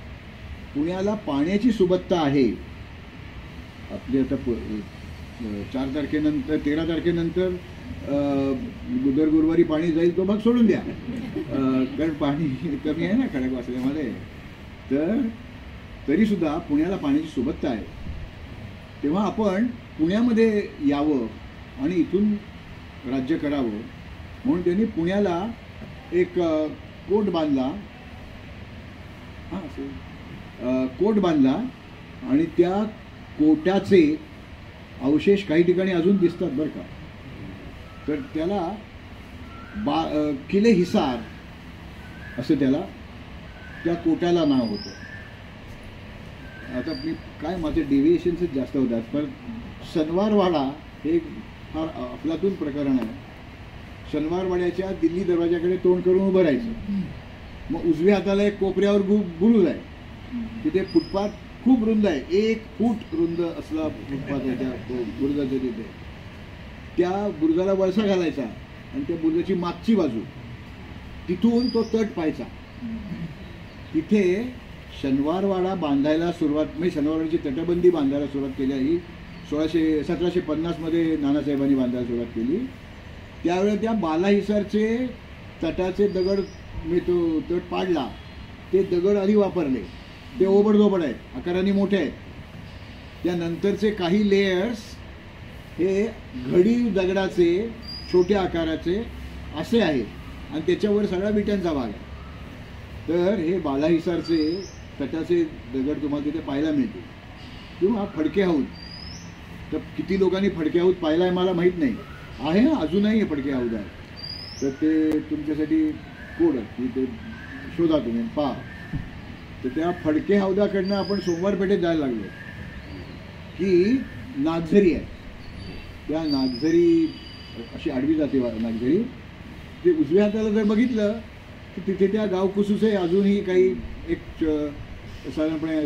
पुण्याला पाण्याची सुबत्ता आहे आपली आता 4 तारखेनंतर 13 तारखेनंतर दर गुरुवारी पाणी जाईल तो भाग सोडून द्या कारण पाणी कमी आहे ना खडकवासल्यामध्ये. तर तरीसुद्धा पुण्याला पाण्याची सुबत्ता आहे. तेव्हा आपण पुण्यामध्ये यावं आणि इथून राज्य करावं म्हणून त्यांनी पुण्याला एक कोट बांधला. कोट बांधला आणि त्या कोटाचे अवशेष काही ठिकाणी अजून दिसतात बरं का. तर त्याला किले हिसार असं त्याला त्या कोटाला नाव होतं. आता मी काय माझे डेव्हिएशन्सच जास्त होतात पण शनिवारवाडा हे फार अफलातून प्रकरण आहे. शनिवारवाड्याच्या दिल्ली दरवाजाकडे तोंड करून उभं राहायचं. मग उजव्या हाताला एक कोपऱ्यावर बुरुज आहे. तिथे फुटपाथ खूप रुंद आहे. 1 फूट रुंद असला फुटपाथ आहे त्या बुरुजाच्या तिथे. त्या बुरुजाला वळसा घालायचा आणि त्या बुरुजाची मागची बाजू तिथून तो तट पाहायचा. तिथे शनिवारवाडा बांधायला सुरुवात म्हणजे शनिवारवाड्याची तटबंदी बांधायला सुरुवात केली ही 1750 नानासाहेबांनी बांधायला सुरुवात केली. त्यावेळेला त्या बालाहिसारचे तटाचे दगड मी तो तट पाडला ते दगड आधी वापरले, ते ओबडधोबड आहेत, आकाराने मोठे आहेत. त्यानंतरचे काही लेयर्स हे घडी दगडाचे छोट्या आकाराचे असे आहेत आणि त्याच्यावर सगळा विटांचा भाग आहे. तर हे बालाहिसारचे तटाचे दगड तुम्हाला तिथे पाहायला मिळतील. किंवा फडके हौद, तर किती लोकांनी फडके हौद पाहिला आहे मला माहीत नाही, आहे ना अजूनही हे फडके हौद आहे. तर ते तुमच्यासाठी कोड की ते शोधा तुम्ही पहा. तर त्या फडके हौदाकडनं आपण सोमवार पेठेत जायला लागलो की नागझरी आहे. त्या नागझरी अशी आडवी जाते नागझरी, ते उजव्या हाताला जर बघितलं की तिथे त्या गावकुसूचे अजूनही काही एक साधारणपणे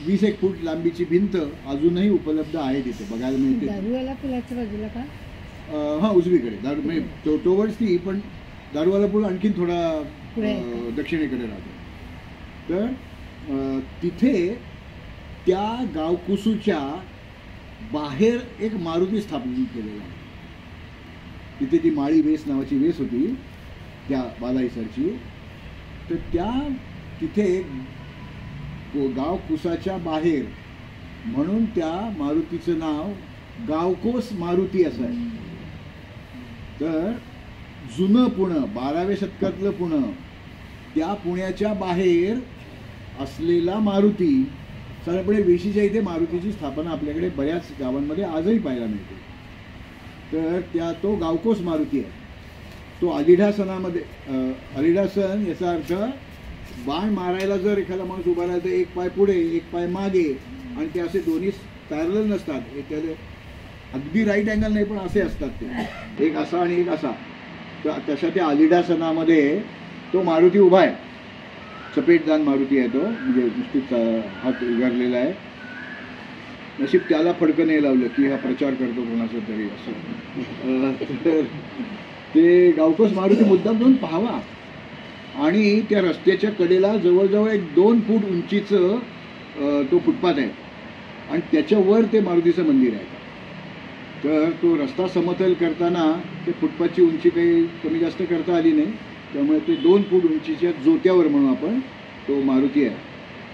20-1 फूट लांबीची भिंत अजूनही उपलब्ध आहे तिथे बघायला मिळते. दारूवाला पुलाच्या बाजूला का? हां, उजवीकडे दारू म्हणजे टोवर्ड्स ती, पण दारूवाला पूल आणखीन थोडा दक्षिणेकडे राहतो. तर तिथे त्या गावकुसूच्या बाहेर एक मारुती स्थापन केलेला आहे. तिथे ती माळी वेस नावाची वेस होती त्या बालाहिसारची. तर त्या तिथे गावकुसाच्या बाहेर म्हणून त्या मारुतीचं नाव गावकोस मारुती असं आहे. तर जुनं पुणं 12व्या शतकातलं पुणं, त्या पुण्याच्या बाहेर असलेला मारुती. साधारणपणे वेशीच्या इथे मारुतीची स्थापना आपल्याकडे बऱ्याच गावांमध्ये आजही पाहायला मिळते. तर तो गावकोस मारुती आहे. तो अलिढासनामध्ये अलिढासन याचा अर्थ बाण मारायला जर एखादा माणूस उभा राहिला तर एक पाय पुढे एक पाय मागे, आणि ते असे दोन्ही पॅरलल नसतात, त्याला अगदी राईट अँगल नाही पण असे असतात ते, एक असा आणि एक असा. तर तशा त्या अलिढासनामध्ये तो मारुती उभा आहे. चपेटदान मारुती आहे तो, म्हणजे नुसतीच हात उगारलेला आहे. नशीब त्याला फडकं नाही लावलं की हा प्रचार करतो कोणाचा तरी असं. तर ते गावकोस मारुती मुद्दाम जाऊन पाहावा. आणि त्या रस्त्याच्या कडेला जवळजवळ एक 2 फूट उंचीचं तो फुटपाथ आहे आणि त्याच्यावर ते मारुतीचं मंदिर आहे. तर तो रस्ता समतल करताना ते फुटपाथची उंची काही कमी जास्त करता आली नाही, त्यामुळे ते 2 फूट उंचीच्या जोत्यावर म्हणून आपण तो मारुती आहे.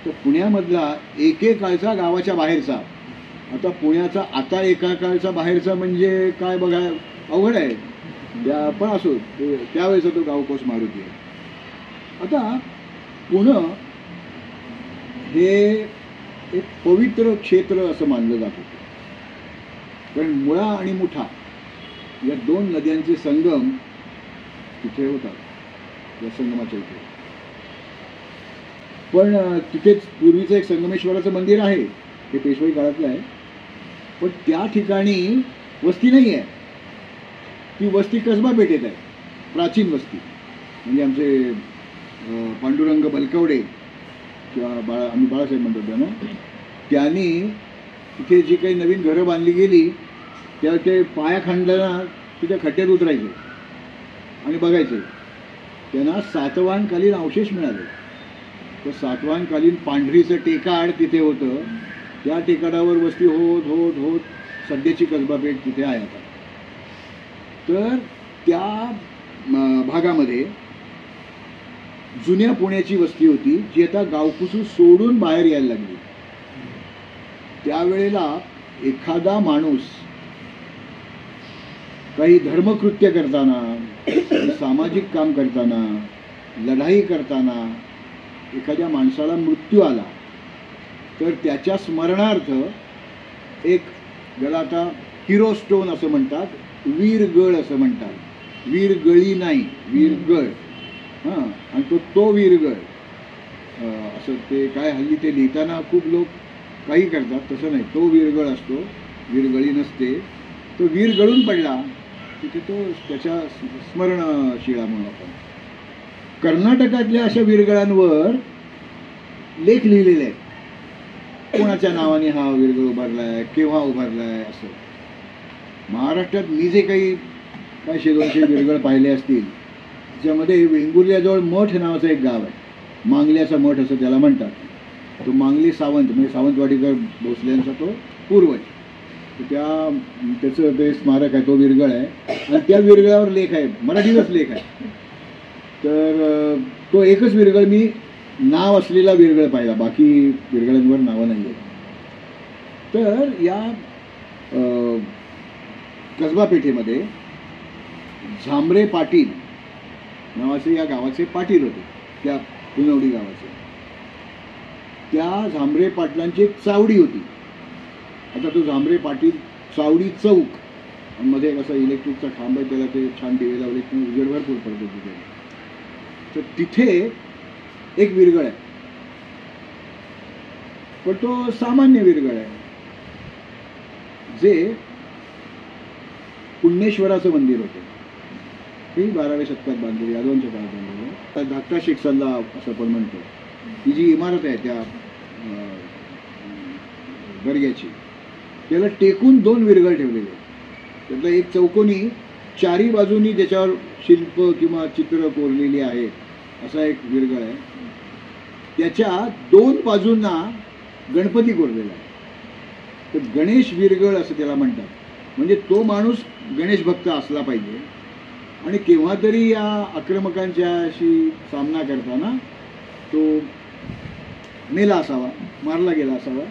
तर पुण्यामधला एकेकाळचा गावाच्या बाहेरचा, आता पुण्याचा आता एका काळचा बाहेरचा म्हणजे काय बघा अवघड आहे, त्या पण असो त्यावेळेचा तो गावकोस मारुती आहे. आता पुणं हे एक पवित्र क्षेत्र असं मानलं जात होतं, कारण मुळा आणि मुठा या 2 नद्यांचे संगम तिथे होतात, या संगमाच्या इथे. पण तिथेच पूर्वीचं एक संगमेश्वराचं मंदिर आहे, ते पेशवाई काळातलं आहे. पण त्या ठिकाणी वस्ती नाही आहे, ती वस्ती कसबा पेठेत आहे, प्राचीन वस्ती. म्हणजे आमचे पांडुरंग बलकवडे किंवा आम्ही बाळासाहेब म्हणतो त्यांना, त्यांनी तिथे जी काही नवीन घरं बांधली गेली त्या ते पाया खणताना तिथे खड्ड्यात उतरायचे आणि बघायचे. त्यांना सातवाहनकालीन अवशेष मिळाले. तर सातवाहनकालीन पांढरीचं टेकाड तिथे होतं, त्या टेकाडावर वस्ती होत होत होत सध्याची कसबा पेठ तिथे आहे आता. तर त्या भागामध्ये जुन्या पुण्याची वस्ती होती जी आता गावकुसू सोडून बाहेर यायला लागली. त्यावेळेला एखादा माणूस काही धर्मकृत्य करताना, सामाजिक काम करताना, लढाई करताना एखाद्या माणसाला मृत्यू आला तर त्याच्या स्मरणार्थ एक, ज्याला आता हिरो स्टोन असं म्हणतात, वीरगळ असं म्हणतात, वीरगळी नाही वीरगळ, हां. आणि तो वीरगळ असं ते काय हल्ली ते लिहिताना खूप लोक काही करतात, तसं नाही, तो वीरगळ असतो, वीरगळी नसते. तो वीर गळून पडला तिथे तो त्याच्या स्मरणशिळा म्हणून आपण. कर्नाटकातल्या अशा वीरगळांवर लेख लिहिलेले आहेत, कोणाच्या नावाने हा वीरगळ उभारलाय, केव्हा उभारलाय असं. महाराष्ट्रात मी जे काही 100-200 वीरगळ पाहिले असतील, त्याच्यामध्ये वेंगुर्ल्याजवळ मठ नावाचं एक गाव आहे, मांगल्याचा मठ असं त्याला म्हणतात. तो मांगली सावंत म्हणजे सावंतवाडीकर भोसल्यांचा तो पूर्वज, त्याचं ते स्मारक आहे, तो वीरगळ आहे. आणि त्या वीरगळावर लेख आहे, मराठीतच लेख आहे. तर तो एकच वीरगळ मी नाव असलेला विरगळ पाहिला, बाकी विरगळांवर नावं नाही आहेत. तर या कसबा पेठेमध्ये झांबरे पाटील नावाचे या गावाचे पाटील होते, त्या पुनवडी गावाचे. त्या झांबरे पाटलांची एक चावडी होती. आता तो झांबरे पाटील चावडी चौक मध्ये एक असा इलेक्ट्रिकचा खांब आहे, त्याला ते छान दिवे लावले की उजेड भरपूर पडतो तिथे. तर तिथे एक विरगळ आहे, पण तो सामान्य विरगळ आहे, जे पुण्येश्वराचं मंदिर होतं. हे 12व्या शतकात बांधलेलं, यादवांच्या काळात बांधलेलं. धाकटा शेख सल्ला असं पण म्हणतो. ही जी इमारत आहे त्या दर्ग्याची, त्याला टेकून 2 विरगळ ठेवलेले. त्यातला एक चौकोनी, चारी बाजूनी त्याच्यावर शिल्प किंवा चित्र कोरलेली आहेत असा एक विरगळ आहे. त्याच्या 2 बाजूंना गणपती कोरलेला आहे. तर गणेश विरगळ असं त्याला म्हणतात. म्हणजे तो माणूस गणेश भक्त असला पाहिजे आणि केव्हा तरी या आक्रमकांच्याशी सामना करताना तो मेला असावा, मारला गेला असावा,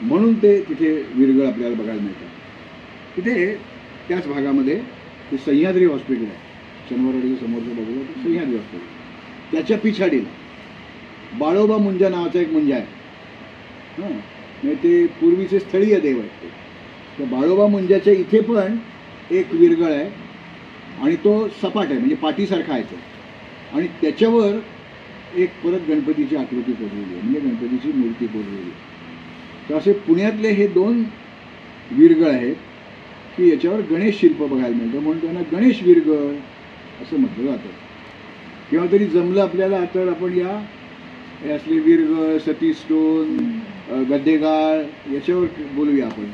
म्हणून ते तिथे विरगळ आपल्याला बघायला मिळतात. तिथे त्याच भागामध्ये ते सह्याद्री हॉस्पिटल आहे, शनिवारवाडीच्या समोरच्या बाजूला ते सह्याद्री हॉस्पिटल. त्याच्या पिछाडीला बाळोबा मुंजा नावाचा एक मुंजा आहे. हां, म्हणजे ते पूर्वीचे स्थळीय देव आहेत. ते त्या बाळोबा मुंजाच्या इथे पण एक विरगळ आहे आणि तो सपाट आहे, म्हणजे पाटीसारखा आहे तो. आणि त्याच्यावर एक परत गणपतीची आकृती कोरलेली आहे, म्हणजे गणपतीची मूर्ती कोरलेली आहे. तर असे पुण्यातले हे 2 विरगळ आहेत की याच्यावर गणेश शिल्प बघायला मिळतं, म्हणून त्यांना गणेश विरगळ असं म्हटलं जातं. केव्हा तरी जमलं आपल्याला तर आपण या हे असले विरगळ, सती स्टोन, गद्देगाळ याच्यावर बोलूया आपण.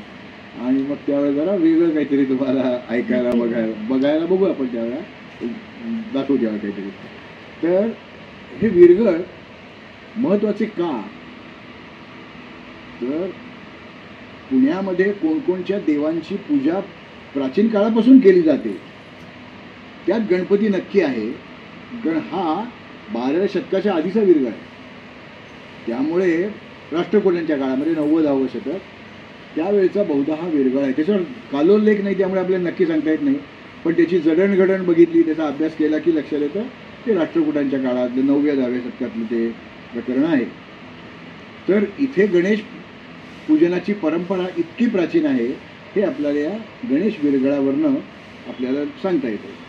आणि मग त्यावेळेला जरा वेगळं काहीतरी तुम्हाला ऐकायला बघायला बघू आपण, त्यावेळेला दाखवू त्यावेळेला काहीतरी. तर हे विरगळ महत्त्वाचे का, तर पुण्यामध्ये कोणकोणत्या देवांची पूजा प्राचीन काळापासून केली जाते त्यात गणपती नक्की आहे. कारण हा 12व्या शतकाच्या आधीचा विरगळ आहे. त्यामुळे राष्ट्रकुटांच्या काळामध्ये 90-10वं शतक त्यावेळेचा बहुधा हा विरगळ आहे. त्याच्यावर कालोल्लेख नाही, त्यामुळे आपल्याला नक्की सांगता येत नाही. पण त्याची जडणघडण बघितली, त्याचा अभ्यास केला की लक्षात येतं ते राष्ट्रकुटांच्या काळातलं 9व्या-10व्या शतकातलं ते प्रकरण आहे. तर इथे गणेश पूजनाची परंपरा इतकी प्राचीन आहे हे आपल्याला या गणेश विरगळावरनं आपल्याला सांगता येतं.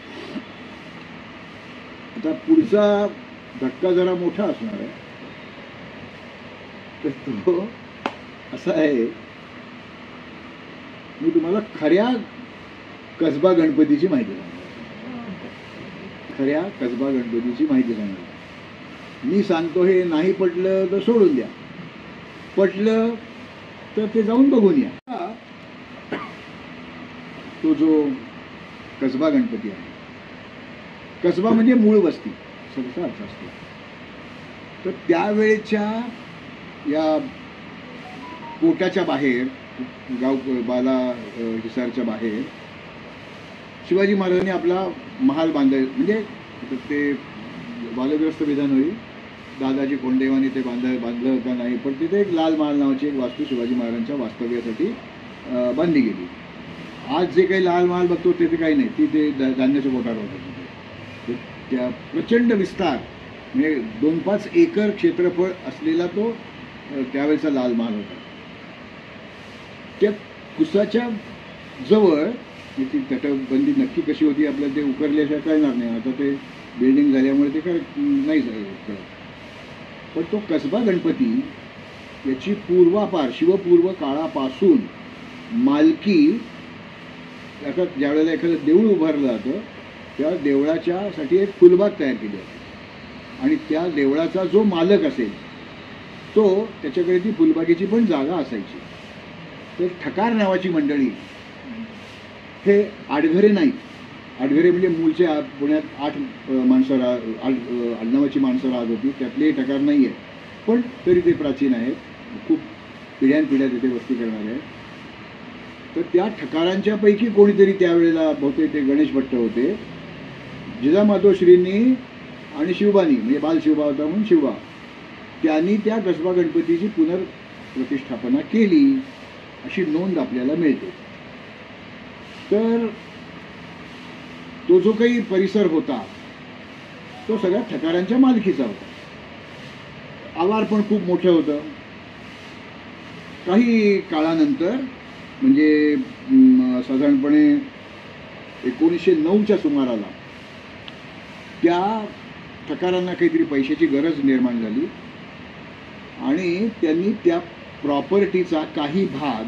आता पुढचा धक्का जरा मोठा असणार आहे. तर तो असा आहे, मी तुम्हाला खऱ्या कसबा गणपतीची माहिती सांगणार. खऱ्या कसबा गणपतीची माहिती सांगणार. मी सांगतो हे नाही पटलं तर सोडून द्या, पटलं तर ते जाऊन बघून या. तो जो कसबा गणपती आहे, कसबा म्हणजे मूळ वस्ती असा अर्थ असतो. तर त्यावेळेच्या या कोटाच्या बाहेर, गाव बाला हिसारच्या बाहेर शिवाजी महाराजांनी आपला महाल म्हणजे ते वादग्रस्त विधान होईल, दादाजी कोंडेवानी ते बांधलं का नाही, पण तिथे एक लाल महाल नावाची एक वास्तू शिवाजी महाराजांच्या वास्तव्यासाठी बांधली गेली. आज जे काही लाल महाल बघतो ते काही नाही, ती ते धान्याच्या पोटावर होतं. त्या प्रचंड विस्तार म्हणजे 2-5 एकर क्षेत्रफळ असलेला तो त्यावेळेचा लाल महाल होता. त्या कुसाच्या जवळ ती तटबंदी नक्की कशी होती आपल्याला ते उकरल्याशिवाय कळणार नाही. आता ते बिल्डिंग झाल्यामुळे ते काय नाही कळत. पण तो कसबा गणपती याची पूर्वापार शिवपूर्व काळापासून मालकी, आता ज्यावेळेला एखादं देऊळ उभारलं जातं त्या देवळाच्यासाठी एक फुलबाग तयार केली जाते आणि त्या देवळाचा जो मालक असेल तो त्याच्याकडे ती फुलबागेची पण जागा असायची. तर ठकार नावाची मंडळी, हे आडघरे नाहीत. आडघरे म्हणजे मूळचे पुण्यात 8 माणसं आडनावाची माणसं राहत होती, त्यातले ठकार नाही आहे, पण तरी ते प्राचीन आहेत, खूप पिढ्यानपिढ्या तिथे वस्ती करणारे आहेत. तर त्या ठकारांच्यापैकी कोणीतरी त्यावेळेला बहुतेक ते गणेश भट्ट होते. जिजामातोश्रींनी आणि शिवबानी म्हणजे बाल शिवबा होता म्हणून शिवबा त्यांनी त्या कसबा गणपतीची पुनर्प्रतिष्ठापना केली अशी नोंद आपल्याला मिळते. तर तो जो काही परिसर होता तो सगळ्या ठकारांच्या मालकीचा होता. आवार पण खूप मोठं होतं. काही काळानंतर म्हणजे साधारणपणे 1909च्या सुमाराला त्या ठकारांना काहीतरी पैशाची गरज निर्माण झाली आणि त्यांनी त्या प्रॉपर्टीचा काही भाग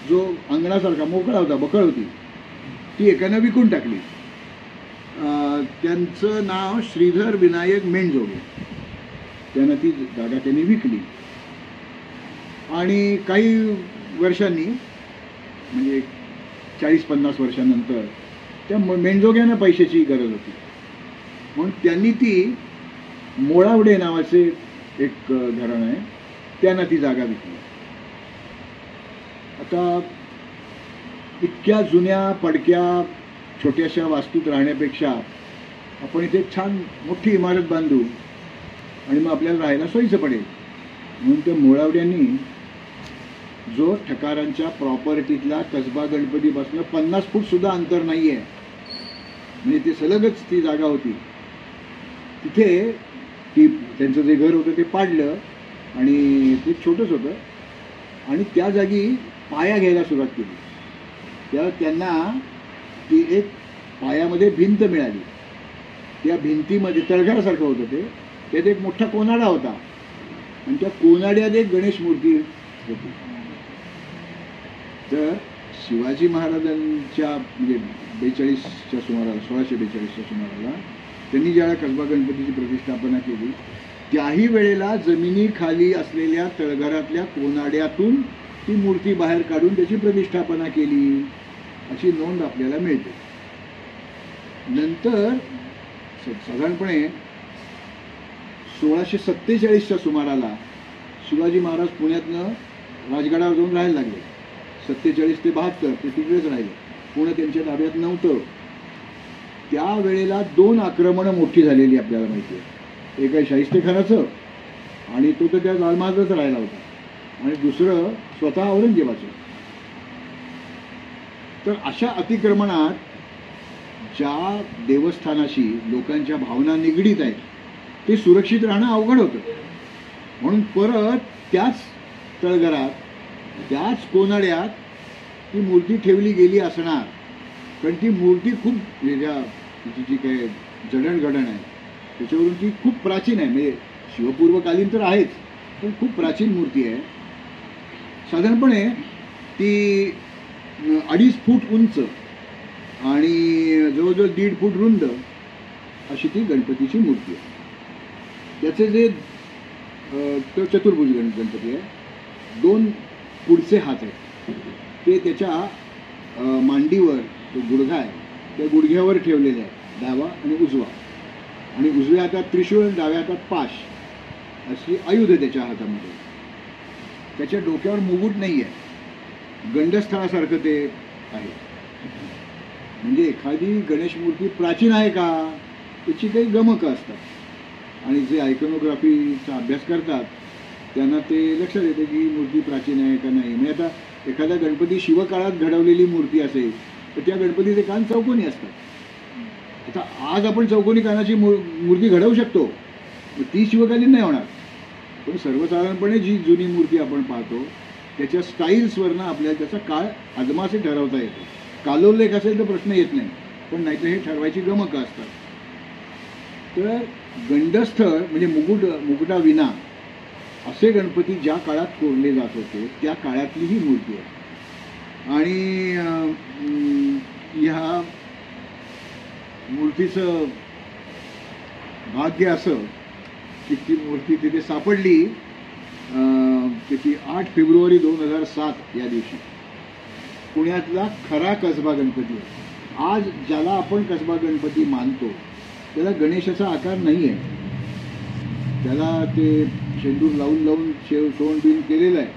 जो अंगणासारखा मोकळा होता, बकळ होती, ती एकानं विकून टाकली. त्यांचं नाव श्रीधर विनायक मेंढजोगे. त्यानं ती जागा त्यांनी विकली आणि काही वर्षांनी म्हणजे 40-50 वर्षांनंतर त्या मेंढजोग्यांना पैशाची गरज होती म्हणून त्यांनी ती मोळावडे नावाचे एक घराणं आहे त्यांना ती जागा विकली. आता इतक्या जुन्या पडक्या छोट्याशा वास्तूत राहण्यापेक्षा आपण इथे छान मोठी इमारत बांधू आणि मग आपल्याला राहायला सोयीचं पडेल म्हणून त्या मोळावड्यांनी जो ठकारांच्या प्रॉपर्टीतला कसबा गणपतीपासून 50 फूट सुद्धा अंतर नाही आहे, म्हणजे ते सलगच ती जागा होती, तिथे ती त्यांचं जे घर होतं ते पाडलं आणि ते छोटंच होतं आणि त्या जागी पाया घ्यायला सुरुवात केली. त्यांना ती एक पायामध्ये भिंत मिळाली. त्या भिंतीमध्ये तळघरासारखं होतं ते, त्यात एक मोठा कोनाडा होता आणि त्या कोनाड्यात एक गणेश मूर्ती होती. तर शिवाजी महाराजांच्या म्हणजे 42च्या सुमाराला 1642च्या सुमाराला त्यांनी ज्यावेळेला कसबा गणपतीची प्रतिष्ठापना केली त्याही वेळेला जमिनीखाली असलेल्या तळघरातल्या कोनाड्यातून ती मूर्ती बाहेर काढून त्याची प्रतिष्ठापना केली अशी नोंद आपल्याला मिळते. नंतर साधारणपणे 1647च्या सुमाराला शिवाजी महाराज पुण्यातनं राजगडावर जाऊन राहायला लागले. 47 ते 72 ते तिकडेच राहिले. पुणे त्यांच्या ताब्यात नव्हतं. त्यावेळेला 2 आक्रमणं मोठी झालेली आपल्याला माहिती आहे. एक आहे शाहिस्तेखानाचं आणि तो तर त्या लालमहालच राहिला होता आणि दुसरं स्वतः औरंगजेबाचं. तर अशा अतिक्रमणात ज्या देवस्थानाशी लोकांच्या भावना निगडीत आहेत ते सुरक्षित राहणं अवघड होतं. म्हणून परत त्याच तळघरात त्याच कोनाड्यात ती मूर्ती ठेवली गेली असणार, कारण ती मूर्ती खूप तिची जी काय जडणघडण आहे त्याच्यावरून ती खूप प्राचीन आहे. म्हणजे शिवपूर्वकालीन तर आहेच पण खूप प्राचीन मूर्ती आहे. साधारणपणे ती 2.5 फूट उंच आणि जवळजवळ 1.5 फूट रुंद अशी ती गणपतीची मूर्ती आहे. त्याचे जे तो चतुर्भुज गणपती आहे. 2 पुढचे हात आहेत ते त्याच्या मांडीवर तो गुडघा आहे त्या गुडघ्यावर ठेवलेले आहे, डावा आणि उजवा. आणि उजव्या हातात त्रिशूळ, डाव्या हातात पाश अशी आयुध त्याच्या हातामध्ये. त्याच्या डोक्यावर मुकुट नाही आहे, गंडस्थळासारखं ते आहे. म्हणजे एखादी गणेश मूर्ती प्राचीन आहे का त्याची काही गमकं असतात आणि जे आयकॉनोग्राफीचा अभ्यास करतात त्यांना ते लक्षात येतं की मूर्ती प्राचीन आहे का नाही. म्हणजे आता एखादा गणपती शिवकाळात घडवलेली मूर्ती असेल तर त्या गणपतीचे कान चौकोनी असतात. आता आज आपण चौकोनी कानाची मूर्ती घडवू शकतो, ती शिवकालीन नाही होणार. पण सर्वसाधारणपणे जी जुनी मूर्ती आपण पाहतो त्याच्या स्टाईल्सवरनं आपल्याला त्याचा काळ अदमासे ठरवता येतो. कालोल्लेख असेल तर प्रश्न येत नाही, पण नाहीतर हे ठरवायची गमकं असतात. तर गंडस्थळ म्हणजे मुकुटाविना असे गणपती ज्या काळात कोरले जात होते त्या काळातली ही मूर्ती आहे. आणि ह्या मूर्तीचं भाग्य असं की ती मूर्ती तिथे सापडली त्याची 8 फेब्रुवारी 2007 या दिवशी. पुण्यातला खरा कसबा गणपती आहे. आज ज्याला आपण कसबा गणपती मानतो त्याला गणेशाचा आकार नाही आहे. त्याला ते शेंदूर लावून सोंड बिन केलेलं आहे,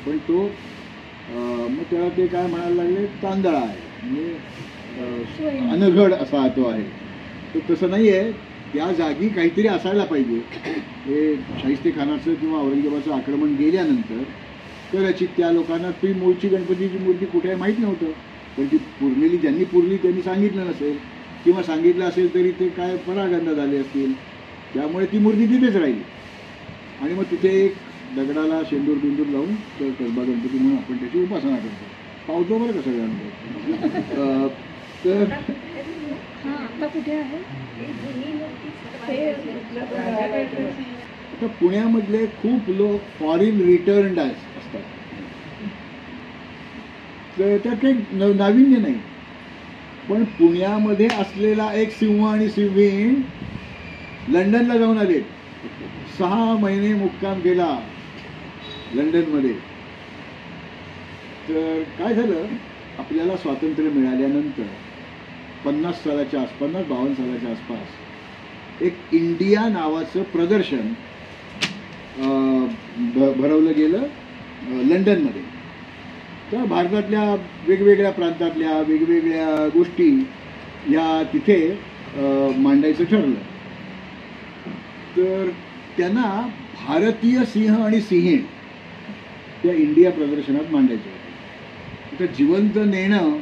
पण तो मग त्याला ते काय म्हणायला लागले तांदळा आहे, म्हणजे अनघड असा तो आहे. तो तसं नाही आहे. त्या जागी काहीतरी असायला पाहिजे. हे शाहिस्तेखानाचं किंवा औरंगजेबाचं आक्रमण गेल्यानंतर कदाचित त्या लोकांना ती मूळची गणपतीची मूर्ती कुठे आहे माहीत नव्हतं, पण ती पुरलेली ज्यांनी पुरली त्यांनी सांगितलं नसेल, किंवा सांगितलं असेल तरी ते काय परागंदा झाले असतील, त्यामुळे ती मूर्ती तिथेच राहिली. आणि मग तिथे एक दगडाला शेंदूर बिंदूर लावून तर कसबा गणपती म्हणून आपण त्याची उपासना करतो. पावतो बरं का सगळ्यांना. तर हां आता कुठे आहे आता पुण्यामधले खूप लोक फॉरेन रिटर्न्ड असतात, तर त्यात काही नाविन्य नाही. पण पुण्यामध्ये असलेला एक सिंह आणि सिंहीण लंडनला जाऊन आले, 6 महिने मुक्काम केला लंडनमध्ये. तर काय झालं, आपल्याला स्वातंत्र्य मिळाल्यानंतर 50 सालाच्या आसपास, 52 सालाच्या आसपास एक इंडिया नावाचं प्रदर्शन भरवलं गेलं लंडनमध्ये. तर भारतातल्या वेगवेगळ्या प्रांतातल्या वेगवेगळ्या गोष्टी या तिथे मांडायचं ठरलं. तर त्यांना भारतीय सिंह आणि सिंहीण त्या इंडिया प्रदर्शनात मांडायचं होतं. तर जिवंत नेणं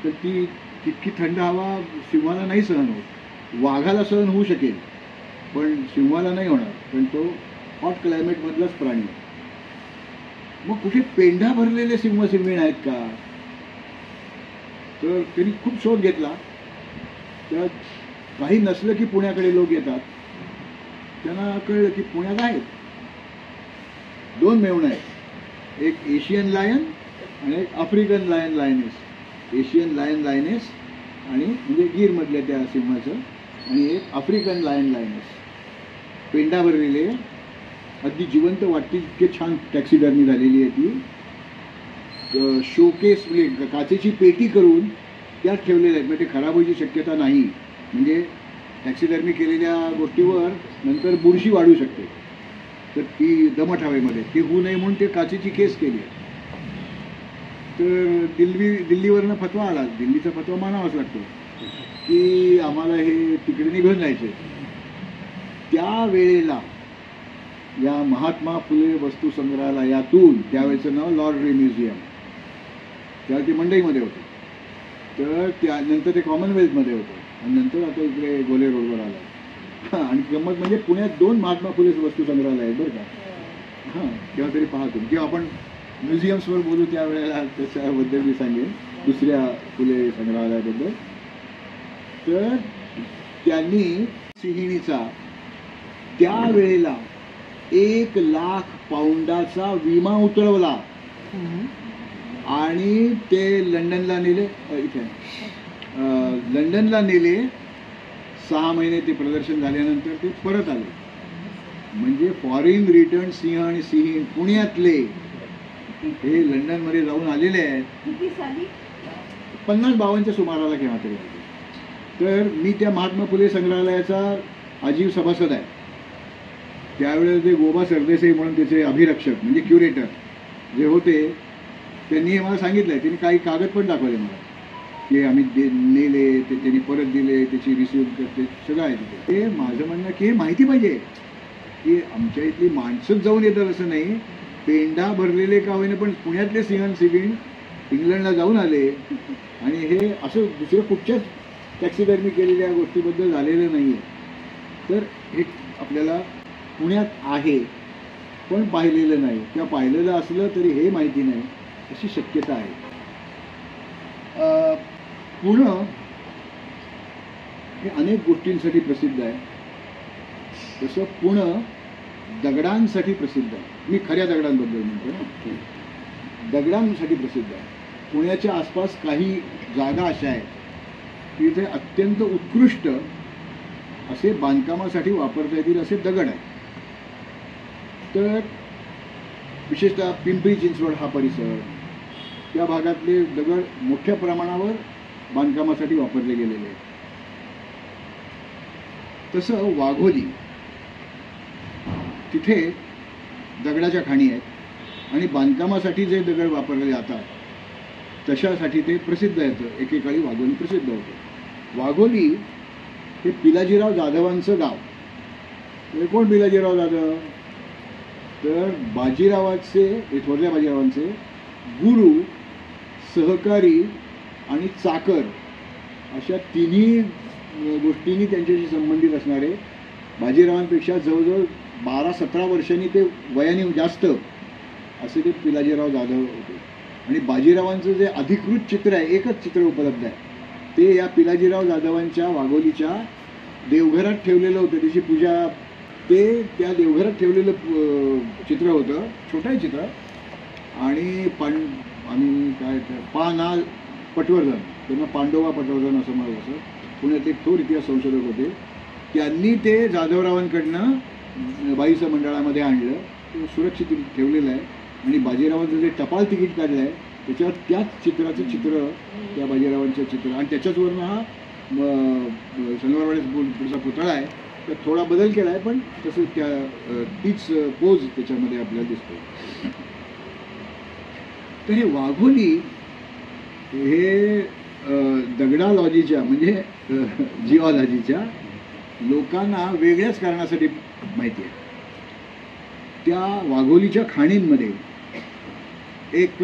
तर ती तितकी थंड हवा सिंहाला नाही सहन होत. वाघाला सहन होऊ शकेल पण सिंहाला नाही होणार, पण तो हॉट क्लायमेटमधलाच प्राणी आहे. मग कुठे पेंढा भरलेले सिंह सिंहीण आहेत का, तर त्यांनी खूप शोध घेतला. तर काही नसलं की पुण्याकडे लोक येतात. त्यांना कळलं की पुण्यात आहेत 2 मेहुणे आहेत, एक एशियन लायन आणि एक African lion lioness. Asian lion lioness आणि म्हणजे गीरमधल्या त्या सिंहाचं, आणि एक आफ्रिकन लायन लायनेस. पेंढा भरलेले, अगदी जिवंत वाटते इतके छान टॅक्सीडर्मी झालेली आहे ती. शोकेस म्हणजे काचेची पेटी करून त्यात ठेवलेल्या आहेत, म्हणजे ते खराब व्हायची शक्यता नाही. म्हणजे टॅक्सीडर्मी केलेल्या गोष्टीवर नंतर बुरशी वाढू शकते, तर ती दमट हवेमध्ये ती होऊ नये म्हणून ते काचेची केस केली आहे. तर दिल्लीवरनं फतवा आला, दिल्लीचा फतवा मानावाच लागतो की आम्हाला हे तिकडे निघून जायचं. त्यावेळेला या महात्मा फुले वस्तू संग्रहालयातून, त्यावेळेचं नाव लॉर्ड रे म्युझियम, त्यावेळी ते मंडईमध्ये होतं, तर त्यानंतर ते कॉमनवेल्थमध्ये होतं, आणि नंतर आता इकडे गोले रोडवर आलं. आणि गंमत म्हणजे पुण्यात 2 महात्मा फुले वस्तू संग्रहालय आहेत बरं का. हां, केव्हा तरी पाहतो, किंवा आपण म्युझियम्सवर बोलू त्यावेळेला त्याच्याबद्दल मी सांगेन, दुसऱ्या फुले संग्रहालयाबद्दल. तर त्यांनी सिंहिणीचा त्यावेळेला 1,00,000 पाऊंडाचा विमा उतरवला आणि ते लंडनला नेले. इथे लंडनला नेले. 6 महिने ते प्रदर्शन झाल्यानंतर ते परत आले. म्हणजे फॉरेन रिटर्न सिंह आणि सिंहीण पुण्यातले हे लंडनमध्ये जाऊन आलेले आहेत. किती साली? 50-52च्या सुमाराला केव्हा तरी. तर मी त्या महात्मा फुले संग्रहालयाचा आजीव सभासद आहे. त्यावेळेस ते गोबा सरदेसाई म्हणून त्याचे अभिरक्षक म्हणजे क्युरेटर जे होते, त्यांनी हे मला सांगितलं आहे. त्यांनी काही कागद पण दाखवले मला की आम्ही नेले, ते त्यांनी परत दिले, त्याची रिसिव्ह करते, सगळं आहे तिथे. ते माझं म्हणणं की हे माहिती पाहिजे की आमच्या इथली माणसंच जाऊन येतात असं नाही. पेंढा भरलेले का होईना पण पुण्यातले सिंहण सिंहीण इंग्लंडला जाऊन आले, आणि हे असं दुसऱ्या कुठच्याच टॅक्सीडर्मी केलेल्या गोष्टीबद्दल झालेलं नाही आहे. तर हे आपल्याला पुण्यात आहे पण पाहिलेलं नाही, किंवा पाहिलेलं असलं तरी हे माहिती नाही, अशी शक्यता आहे. पुणं हे अनेक गोष्टींसाठी प्रसिद्ध आहे. तसं पुणं दगडांसाठी प्रसिद्ध आहे. मी खऱ्या दगडांबद्दल म्हणतो, दगडांसाठी प्रसिद्ध आहे. पुण्याच्या आसपास काही जागा अशा आहेत की इथे अत्यंत उत्कृष्ट असे बांधकामासाठी वापरता येतील असे दगड आहेत. तर विशेषतः पिंपरी चिंचवड हा परिसर, त्या भागातले दगड मोठ्या प्रमाणावर बांधकामासाठी वापरले गेलेले आहेत. तसं वाघोली तिथे दगडाच्या खाणी आहेत आणि बांधकामासाठी जे दगड वापरले जातात तशासाठी ते प्रसिद्ध येतं. एकेकाळी वाघोली प्रसिद्ध होतं. वाघोली हे पिलाजीराव जाधवांचं गाव. हे कोण पिलाजीराव जाधव? तर बाजीरावाचे, हे थोरल्या बाजीरावांचे गुरु, सहकारी आणि चाकर अशा तिन्ही गोष्टींनी त्यांच्याशी संबंधित असणारे, बाजीरावांपेक्षा जवळजवळ 12-17 वर्षांनी ते वयाने जास्त असे ते पिलाजीराव जाधव होते. आणि बाजीरावांचं जे अधिकृत चित्र आहे, एकच चित्र उपलब्ध आहे, ते या पिलाजीराव जाधवांच्या वाघोलीच्या देवघरात ठेवलेलं होतं. त्याची पूजा, ते त्या देवघरात ठेवलेलं चित्र होतं, छोटं चित्र. आणि आणि काय पाना पटवर्धन, त्यांना पांडोबा पटवर्धन असं म्हणत असं, पुण्यात एक थोर इतिहास संशोधक होते, त्यांनी ते जाधवरावांकडनं बाईचं मंडळामध्ये आणलं. ते सुरक्षित ठेवलेलं आहे. आणि बाजीरावांचं जे टपाल तिकीट काढलं आहे त्याच्यावर त्याच चित्राचं चित्र, त्या बाजीरावांचं चित्र, आणि त्याच्याचवरनं हा शनिवारवाड्याचा पुढचा पुतळा आहे. तर थोडा बदल केला आहे, पण तसं तीच पोज त्याच्यामध्ये आपल्याला दिसतो. तर हे वाघोली हे दगडालॉजीच्या म्हणजे जिओलॉजीच्या लोकांना वेगळ्याच कारणासाठी माहिती आहे. त्या वाघोलीच्या खाणींमध्ये एक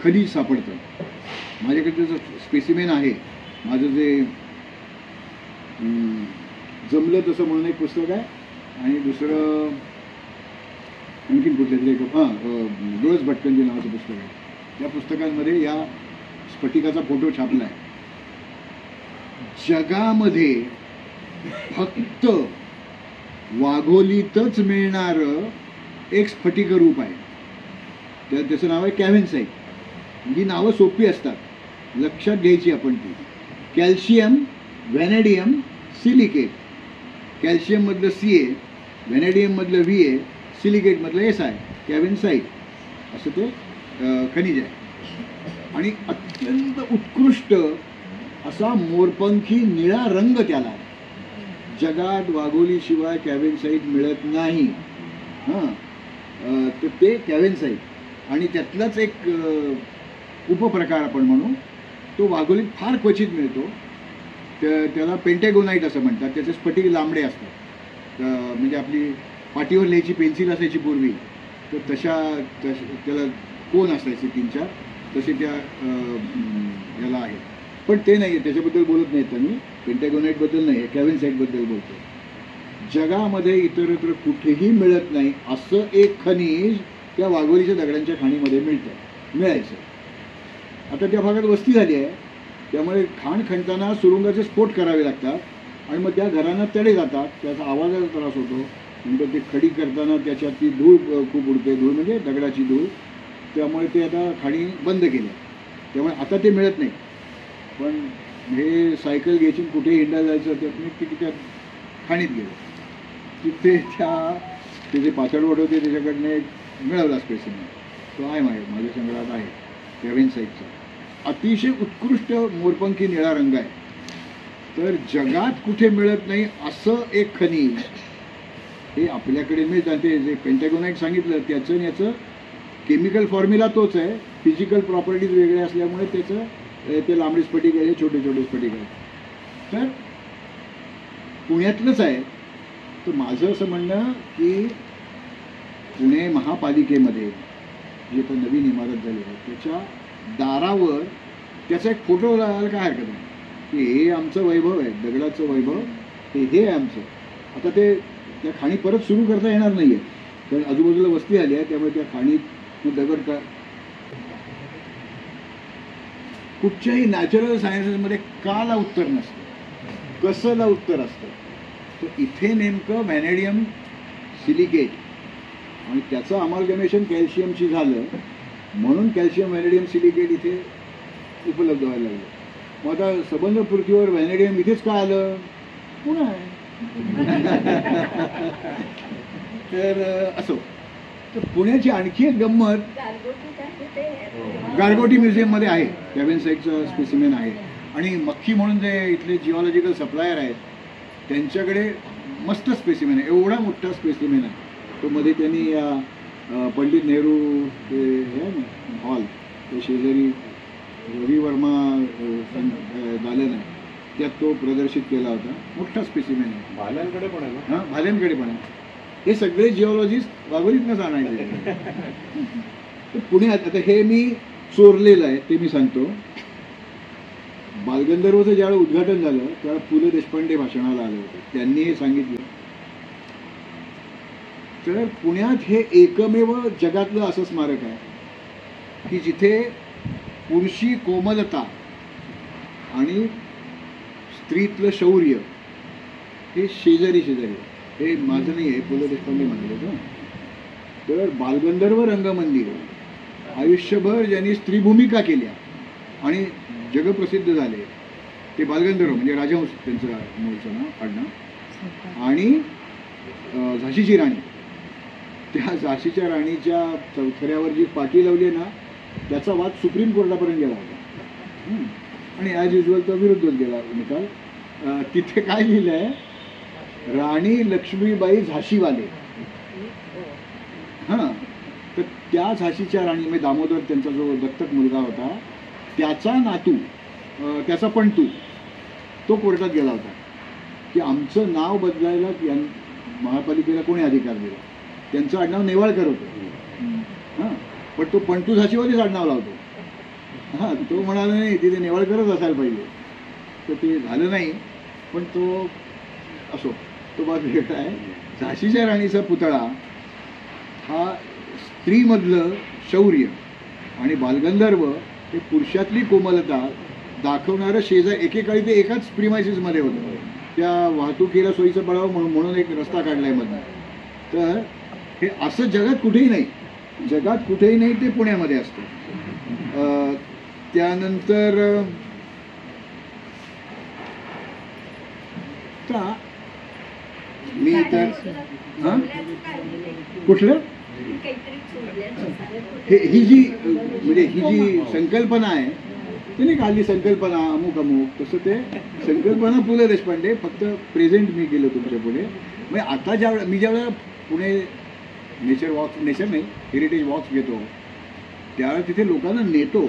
खनिज सापडतं. माझ्याकडे त्याचं स्पेसिमेन आहे. माझं जे जमलं तसं म्हणून एक पुस्तक आहे, आणि दुसरं आणखीन कुठलं तरी एक डोळस भटकंजी नावाचं पुस्तक आहे. त्या पुस्तकांमध्ये या स्फटिकाचा फोटो छापला आहे. जगामध्ये फक्त वाघोलीतच मिळणारं एक स्फटिक रूप आहे. त्याचं नाव आहे कॅव्हेन्साईट. ही नावं सोपी असतात, लक्षात घ्यायची आपण ती. Calcium, vanadium, silicate. कॅल्शियममधलं Ca, व्हॅनेडियममधलं Va, सिलिकेटमधलं Si, कॅव्हेन्साईट असं ते खनिज आहे. आणि अत्यंत उत्कृष्ट असा मोरपंखी निळा रंग त्याला. जगात वाघोलीशिवाय कॅव्हेन्साईट मिळत नाही. तर ते कॅव्हेन्साईट, आणि त्यातलाच एक उपप्रकार आपण म्हणू, तो वाघोलीत फार क्वचित मिळतो. त्याला पेंटॅगोनाईट असं म्हणतात. त्याचे स्फटिक लांबडे असतात. म्हणजे आपली पाटीवर लिहायची पेन्सिल असायची पूर्वी, तर त्याला कोन असायचे 3-4, तसे त्या याला आहे. पण ते नाही आहे, त्याच्याबद्दल बोलत नाहीत मी. पेंटॅगोनाईटबद्दल नाही आहे, कॅव्हेन्साईटबद्दल बोलतो. जगामध्ये इतरत्र कुठेही मिळत नाही असं एक खनिज त्या वाघोलीच्या दगडांच्या खाणीमध्ये मिळायचं. आता त्या भागात वस्ती झाली आहे, त्यामुळे खाण खणताना सुरुंगाचे स्फोट करावे लागतात, आणि मग त्या घरांना तडे जातात. त्याचा आवाजाचा त्रास होतो. नंतर ते खडी करताना त्याच्यात ती धूळ खूप उडते. धूळ म्हणजे दगडाची धूळ. त्यामुळे ते आता खाणी बंद केल्या. त्यामुळे आता ते मिळत नाही. पण हे सायकल घ्यायची, कुठे हिंडायला जायचं, त्यात त्या खाणीत गेलं. तिथे ते जे पातळवट होते त्याच्याकडनं एक मिळवला स्पेसिमेन. तो आहे माझ्या संग्रहात आहे, कॅव्हेन्साईटचा. अतिशय उत्कृष्ट मोरपंखी निळा रंग आहे. तर जगात कुठे मिळत नाही असं एक खनिज हे आपल्याकडे मिळतं. ते जे पेंटॅगोनाईट सांगितलं त्याचं आणि याचं केमिकल फॉर्म्युला तोच आहे. फिजिकल प्रॉपर्टीज वेगळे असल्यामुळे त्याचं ते लांबडी स्फटिक आहे, छोटे छोटे स्फटिक आहेत. तर पुण्यातलंच आहे. तर माझं असं म्हणणं की पुणे महापालिकेमध्ये जी आता नवीन इमारत झाली आहे त्याच्या दारावर त्याचा एक फोटो लावायला काय हरकत नाही की हे आमचं वैभव आहे, दगडाचं वैभव हे आहे आमचं. आता ते त्या खाणी परत सुरू करता येणार नाही आहे, कारण आजूबाजूला वस्ती आली आहे. त्यामुळे त्या खाणीत दगड का कुठच्याही नॅचरल सायन्सेसमध्ये काला उत्तर नसतं, कसंला उत्तर असतं. तर इथे नेमकं व्हॅनेडियम सिलिकेट आणि त्याचं अमालगमेशन कॅल्शियमशी झालं, म्हणून कॅल्शियम व्हॅनेडियम सिलिकेट इथे उपलब्ध व्हायला लागलं. मग आता सबंध पृथ्वीवर व्हॅनेडियम इथेच का आलं? पुन्हा आहे. तर असो. तर पुण्याची आणखी एक गंमत, गारगोटी म्युझियममध्ये आहे कॅव्हेन्साईटचं स्पेसिमेन आहे. आणि मक्खी म्हणून जे इथले जिओलॉजिकल सप्लायर आहेत त्यांच्याकडे मस्त स्पेसिमेन आहे. एवढा मोठा स्पेसिमेन आहे तो. मध्ये त्यांनी या पंडित नेहरू ते हे आहे ना हॉल, ते शेजारी रवी वर्मा दालन आहे त्यात तो प्रदर्शित केला होता. मोठा स्पेसिमेन आहे. भाल्यांकडे पण आहे ना? हां, भाल्यांकडे पण आहे. हे सगळे जिओलॉजिस्ट वाघोलीतनंच आणायचे. तर पुण्यात आता हे मी चोरलेलं आहे ते मी सांगतो. बालगंधर्वचं ज्यावेळेला उद्घाटन झालं त्यावेळेला पु ल देशपांडे भाषणाला आले होते. त्यांनी हे सांगितलं. तर पुण्यात हे एकमेव जगातलं असं स्मारक आहे की जिथे पुरुषी कोमलता आणि स्त्रीतलं शौर्य हे शेजारी शेजारी. हे माझं नाही आहे, पु ल देशपांडे म्हणाले का. तर बालगंधर्व रंगमंदिर आयुष्यभर ज्यांनी स्त्री भूमिका केल्या आणि जगप्रसिद्ध झाले ते बालगंधर्व म्हणजे राजहंस त्यांचं मूळचं नाव आडनाव. आणि झाशीची राणी, त्या झाशीच्या राणीच्या चौथऱ्यावर जी पाटी लावली ना त्याचा वाद सुप्रीम कोर्टापर्यंत गेला होता. आणि ॲज युजल तो विरुद्धच गेला निकाल. तिथे काय लिहिलं आहे, राणी लक्ष्मीबाई झाशीवाले. हां, तर त्या झाशीच्या राणी म्हणजे दामोदर त्यांचा जो दत्तक मुलगा होता त्याचा नातू, त्याचा पणतू तो कोर्टात गेला होता की आमचं नाव बदलायला महापालिकेला कोणी अधिकार दिला. त्यांचं आडनाव नेवाळकर होतं. हां, पण तो पणतू झाशीवालीच आडनाव लावतो. हां, तो म्हणाला नाही तिथे नेवाळकरच असायला पाहिजे. तर ते झालं नाही. पण तो असो, तो बाब वेगळा आहे. झाशीच्या राणीचा पुतळा हा स्त्रीमधलं शौर्य आणि बालगंधर्व हे पुरुषातली कोमलता दाखवणारं एकेकाळी ते एकाच प्रिमायसिसमध्ये होतं. त्या वाहतुकीला सोयीचं पडावं म्हणून एक रस्ता काढलाय मधनं. तर हे असं जगात कुठेही नाही, जगात कुठेही नाही, ते पुण्यामध्ये असतं. त्यानंतर मी तर हां कुठलं ही जी म्हणजे ही जी संकल्पना आहे ती नाही का, हल्ली संकल्पना अमुक अमुक तसं ते संकल्पना पु ल देशपांडे, फक्त प्रेझेंट मी केलं तुमच्या पुढे. म्हणजे आता ज्यावेळेला पुणे नेचर नाही हेरिटेज वॉक्स घेतो त्यावेळेला तिथे लोकांना नेतो.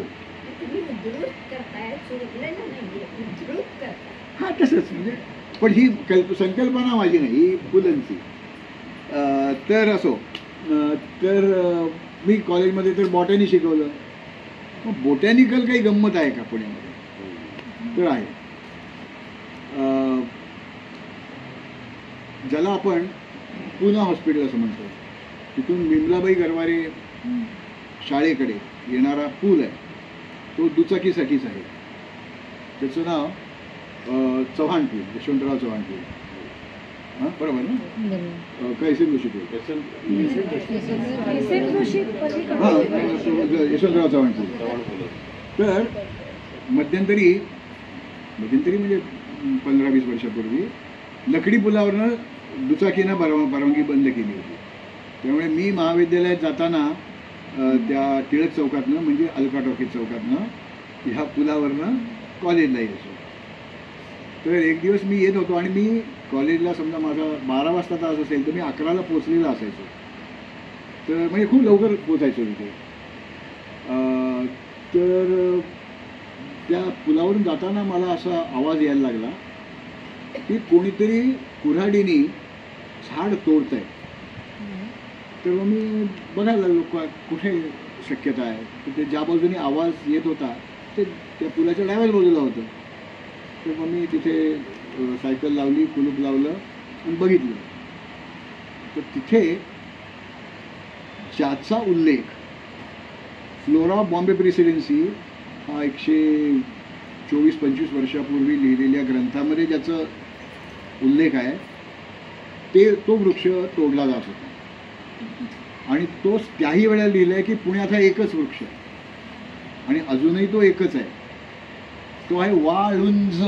हां तसंच म्हणजे, पण ही संकल्पना माझी नाही, ही पुलंची. तर असो, तर मी कॉलेजमध्ये तर बॉटनी शिकवलं. मग बोटॅनिकल काही गंमत आहे का पुण्यामध्ये? तर आहे. ज्याला आपण पुना हॉस्पिटल असं म्हणतो, तिथून विमलाबाई गरवारे शाळेकडे येणारा पूल आहे तो दुचाकीसाठीच आहे. त्याचं नाव चव्हाण पूल, यशवंतराव चव्हाण पूल. हां बरोबर ना, काय एस एन जोशी पूल, हां यशवंतराव चव्हाण पूल. तर मध्यंतरी म्हणजे 15-20 वर्षापूर्वी लकडी पुलावरनं दुचाकीनं परवानगी बंद केली होती. त्यामुळे मी महाविद्यालयात जाताना त्या टिळक चौकातनं म्हणजे अलका टॉकीज चौकातनं ह्या पुलावरनं कॉलेजला यायचो. तर एक दिवस मी येत होतो आणि मी कॉलेजला समजा माझा 12 वाजता तास असेल तर मी 11ला पोचलेला असायचो. तर म्हणजे खूप लवकर पोचायचो तिथे. तर त्या पुलावरून जाताना मला असा आवाज यायला लागला की कोणीतरी कुऱ्हाडीने झाड तोडत आहे. तर मग मी बघायला लागलो कुठे शक्यता आहे. तर ते ज्या बाजूने आवाज येत होता ते त्या पुलाच्या डाव्या बाजूला होतं. तर मग मी तिथे सायकल लावली, कुलूप लावलं आणि बघितलं. तर तिथे ज्याचा उल्लेख फ्लोरा बॉम्बे प्रेसिडेन्सी हा 124-25 वर्षापूर्वी लिहिलेल्या ग्रंथामध्ये ज्याचा उल्लेख आहे तो वृक्ष तोडला जात होता. आणि तोच त्याही वेळेला लिहिलं आहे की पुण्यात हा एकच वृक्ष आहे आणि अजूनही तो एकच आहे. तो आहे वाळुंज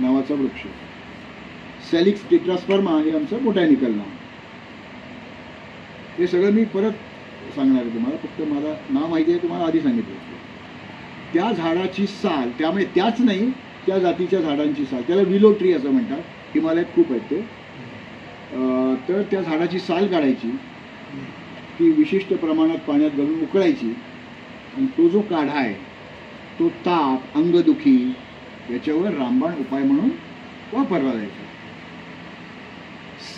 नावाचा वृक्ष. सॅलिक्स टेट्रास्पर्मा हे आमचं बोटॅनिकल नाव. हे सगळं मी परत सांगणार आहे तुम्हाला, फक्त मला नाव माहिती आहे, तुम्हाला आधी सांगितलं. त्या झाडाची साल, त्यामुळे त्याच नाही त्या जातीच्या झाडांची साल, त्याला विलो ट्री असं म्हणतात, हिमालयात खूप आहेत ते. तर त्या झाडाची साल काढायची, ती विशिष्ट प्रमाणात पाण्यात घालून उकळायची आणि तो जो काढा आहे तो ताप, अंगदुखी याच्यावर रामबाण उपाय म्हणून वापरला जायचा.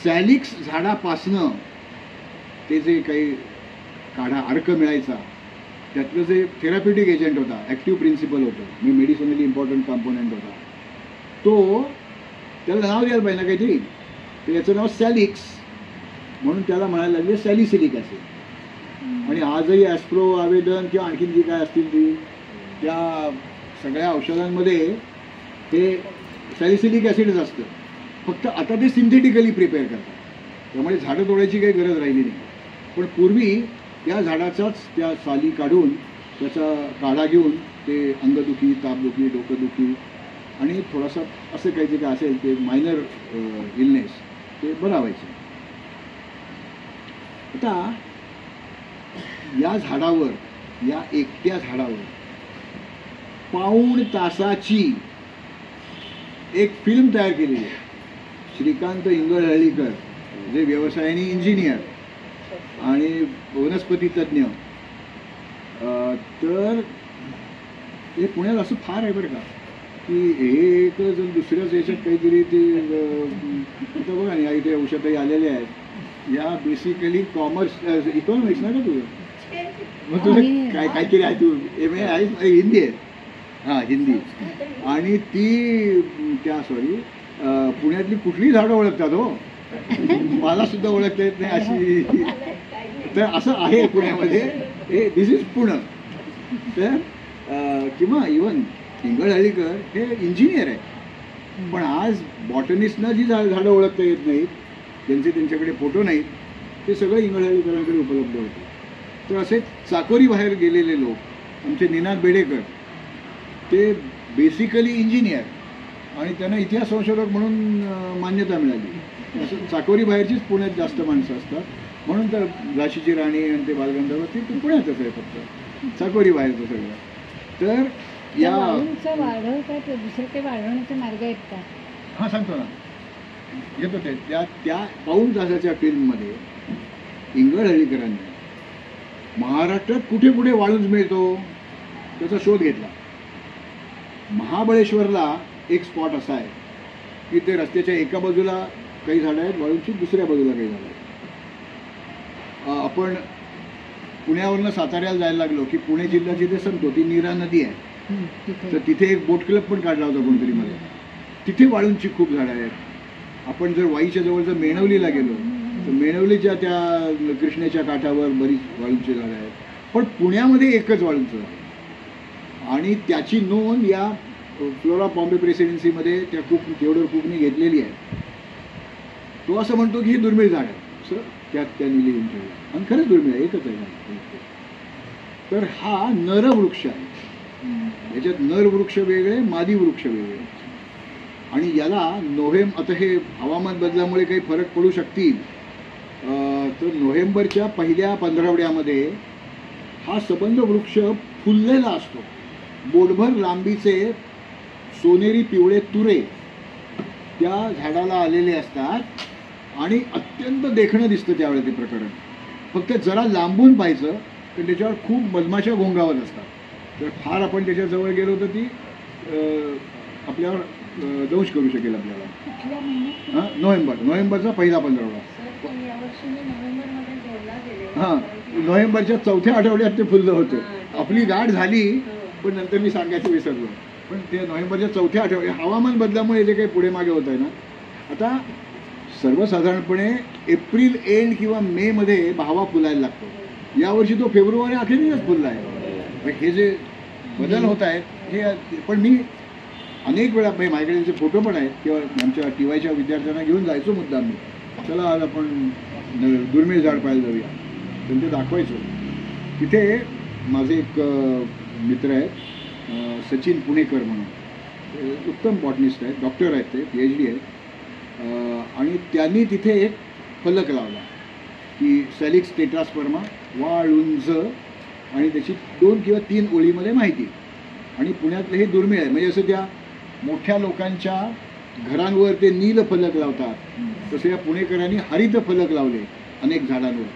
सॅलिक्स झाडापासनं ते जे काही काढा अर्क मिळायचा त्यातलं जे थेराप्युटिक एजंट होता, ॲक्टिव्ह प्रिन्सिपल होतं, म्हणजे मेडिसिनली इम्पॉर्टंट कॉम्पोनंट होता, तो त्याला नाव द्यायला पाहिजे ना काहीतरी. तर याचं नाव सॅलिक्स म्हणून त्याला म्हणायला लागले सॅलिसिलिक ॲसिड. आणि आजही ॲस्प्रो आवेदन किंवा आणखीन जी काय असतील ती त्या सगळ्या औषधांमध्ये हे सॅलिसिलिक ॲसिडच असतं. फक्त आता ते सिंथेटिकली प्रिपेअर करतात, त्यामुळे झाडं तोडायची काही गरज राहिली नाही. पण पूर्वी त्या झाडाचाच त्या साली काढून त्याचा काढा घेऊन ते अंगदुखी, तापदुखी, डोकंदुखी आणि थोडासा असं काही जे काय असेल ते मायनर इलनेस ते बरं व्हायचे. आता या झाडावर, या एकट्या झाडावर पाऊण तासाची एक फिल्म तयार केलेली आहे. श्रीकांत इंगळहळ्ळीकर जे व्यवसायाने इंजिनियर आणि वनस्पती तज्ज्ञ, तर हे पुण्यात असं फार आहे बरं का की हे एक दुसऱ्याच याच्यात काहीतरी ते आता बघा ना, इथे औषधही आलेले आहेत. या बेसिकली कॉमर्स इकॉनॉमिक्स ना का तुझं, मग तुझं काहीतरी आहे, तू MA आहे, हिंदी आहे. हां, हिंदी. आणि ती त्या पुण्यातली कुठली झाडं ओळखतात हो, मला सुद्धा ओळखता येत नाही अशी. तर असं आहे पुण्यामध्ये, हे दिस इज पुणे. तर किंवा इवन इंगळहळ्ळीकर हे इंजिनियर आहे, पण आज बॉटनिस्टना जी झाडं ओळखता येत नाहीत, ज्यांचे त्यांच्याकडे फोटो नाहीत, ते सगळे इंगळहळ्ळीकरांकडे उपलब्ध होते. तर असे चाकोरी बाहेर गेलेले लोक, आमचे निनाद बेडेकर, ते बेसिकली इंजिनियर आणि त्यांना इतिहास संशोधक म्हणून मान्यता मिळाली. असं चाकोरी बाहेरचीच पुण्यात जास्त माणसं असतात, म्हणून तर झाशीची राणी आणि ते बालगंधर्व ते पुण्यातच आहे, फक्त चाकोरी बाहेरचं सगळं. तर या वाढवतात दुसरे ते वाढवण्याचे मार्ग आहेत का? हां, सांगतो ना, येतो ते. त्या पाऊण तासाच्या फिल्ममध्ये इंगळहळ्ळीकरांनी महाराष्ट्रात कुठे कुठे वाळूंज मिळतो त्याचा शोध घेतला. महाबळेश्वरला एक स्पॉट असा आहे की ते रस्त्याच्या एका बाजूला काही झाडं आहेत वाळूंची, दुसऱ्या बाजूला काही झाडं आहेत. आपण पुण्यावरनं साताऱ्याला जायला लागलो की पुणे जिल्हा जिथे संपतो ती नीरा नदी आहे, तर तिथे एक बोट क्लब पण काढला होता कोणतरी मध्ये. तिथे वाळूंची खूप झाडं आहेत. आपण जर वाईच्या जवळ जर मेणवलीला गेलो तर मेणवलीच्या त्या कृष्णेच्या काठावर बरीच वाळूंची झाडं आहेत. पण पुण्यामध्ये एकच वाळूंचं आहे आणि त्याची नोंद या फ्लोरा बॉम्बे प्रेसिडेन्सीमध्ये त्या थिओडोर कुकने घेतलेली आहे. तो असं म्हणतो की ही दुर्मिळ झाड आहे, असं त्यांनी लिहून ठेवलं आणि खरंच दुर्मिळ आहे, एकच आहे. तर हा नरवृक्ष आहे. याच्यात नर वृक्ष वेगळे, मादी वृक्ष वेगळे. आणि याला आता हे हवामान बदलामुळे काही फरक पडू शकतील, तर नोव्हेंबरच्या पहिल्या पंधरवड्यामध्ये हा सबंध वृक्ष फुललेला असतो. बोटभर लांबीचे सोनेरी पिवळे तुरे त्या झाडाला आलेले असतात आणि अत्यंत देखणं दिसतं त्यावेळेला ते प्रकरण. फक्त जरा लांबून पाहायचं तर त्याच्यावर खूप मधमाशा घोंगावत असतात. तर फार आपण त्याच्याजवळ गेलो तर ती आपल्यावर दंश करू शकेल आपल्याला. हां, नोव्हेंबरचा पहिला पंधरवडा. हां, नोव्हेंबरच्या चौथ्या आठवड्यात ते फुललं होतं. आपली गाठ झाली पण नंतर मी सांगायचं विसरलो. पण ते नोव्हेंबरच्या चौथ्या आठवड्यात हवामान बदलामुळे जे काही पुढे मागे होत आहे ना, आता सर्वसाधारणपणे एप्रिल एंड किंवा मे मध्ये भावा फुलायला लागतो. यावर्षी तो फेब्रुवारी अखेरीनच फुलला आहे. हे जे बदल होत आहेत हे, पण मी अनेक वेळा माझ्याकडे त्यांचे फोटो पण आहेत किंवा आमच्या TYच्या विद्यार्थ्यांना घेऊन जायचो मुद्दाम मी, चला आज आपण दुर्मिळ झाड पाहायला जाऊया, त्यांचे दाखवायचो. तिथे माझे एक मित्र आहेत सचिन पुणेकर म्हणून, उत्तम बॉटनिस्ट आहेत, डॉक्टर आहेत, ते PhD आहेत. आणि त्यांनी तिथे एक फलक लावला की सॅलिक्स टेट्रास्पर्मा वाळुंज आणि त्याची 2 किंवा 3 ओळीमध्ये माहिती. आणि पुण्यातलं हे दुर्मिळ आहे. म्हणजे असं त्या मोठ्या लोकांच्या घरांवर ते नील फलक लावतात, तसं या पुणेकरांनी हरित फलक लावले अनेक झाडांवर.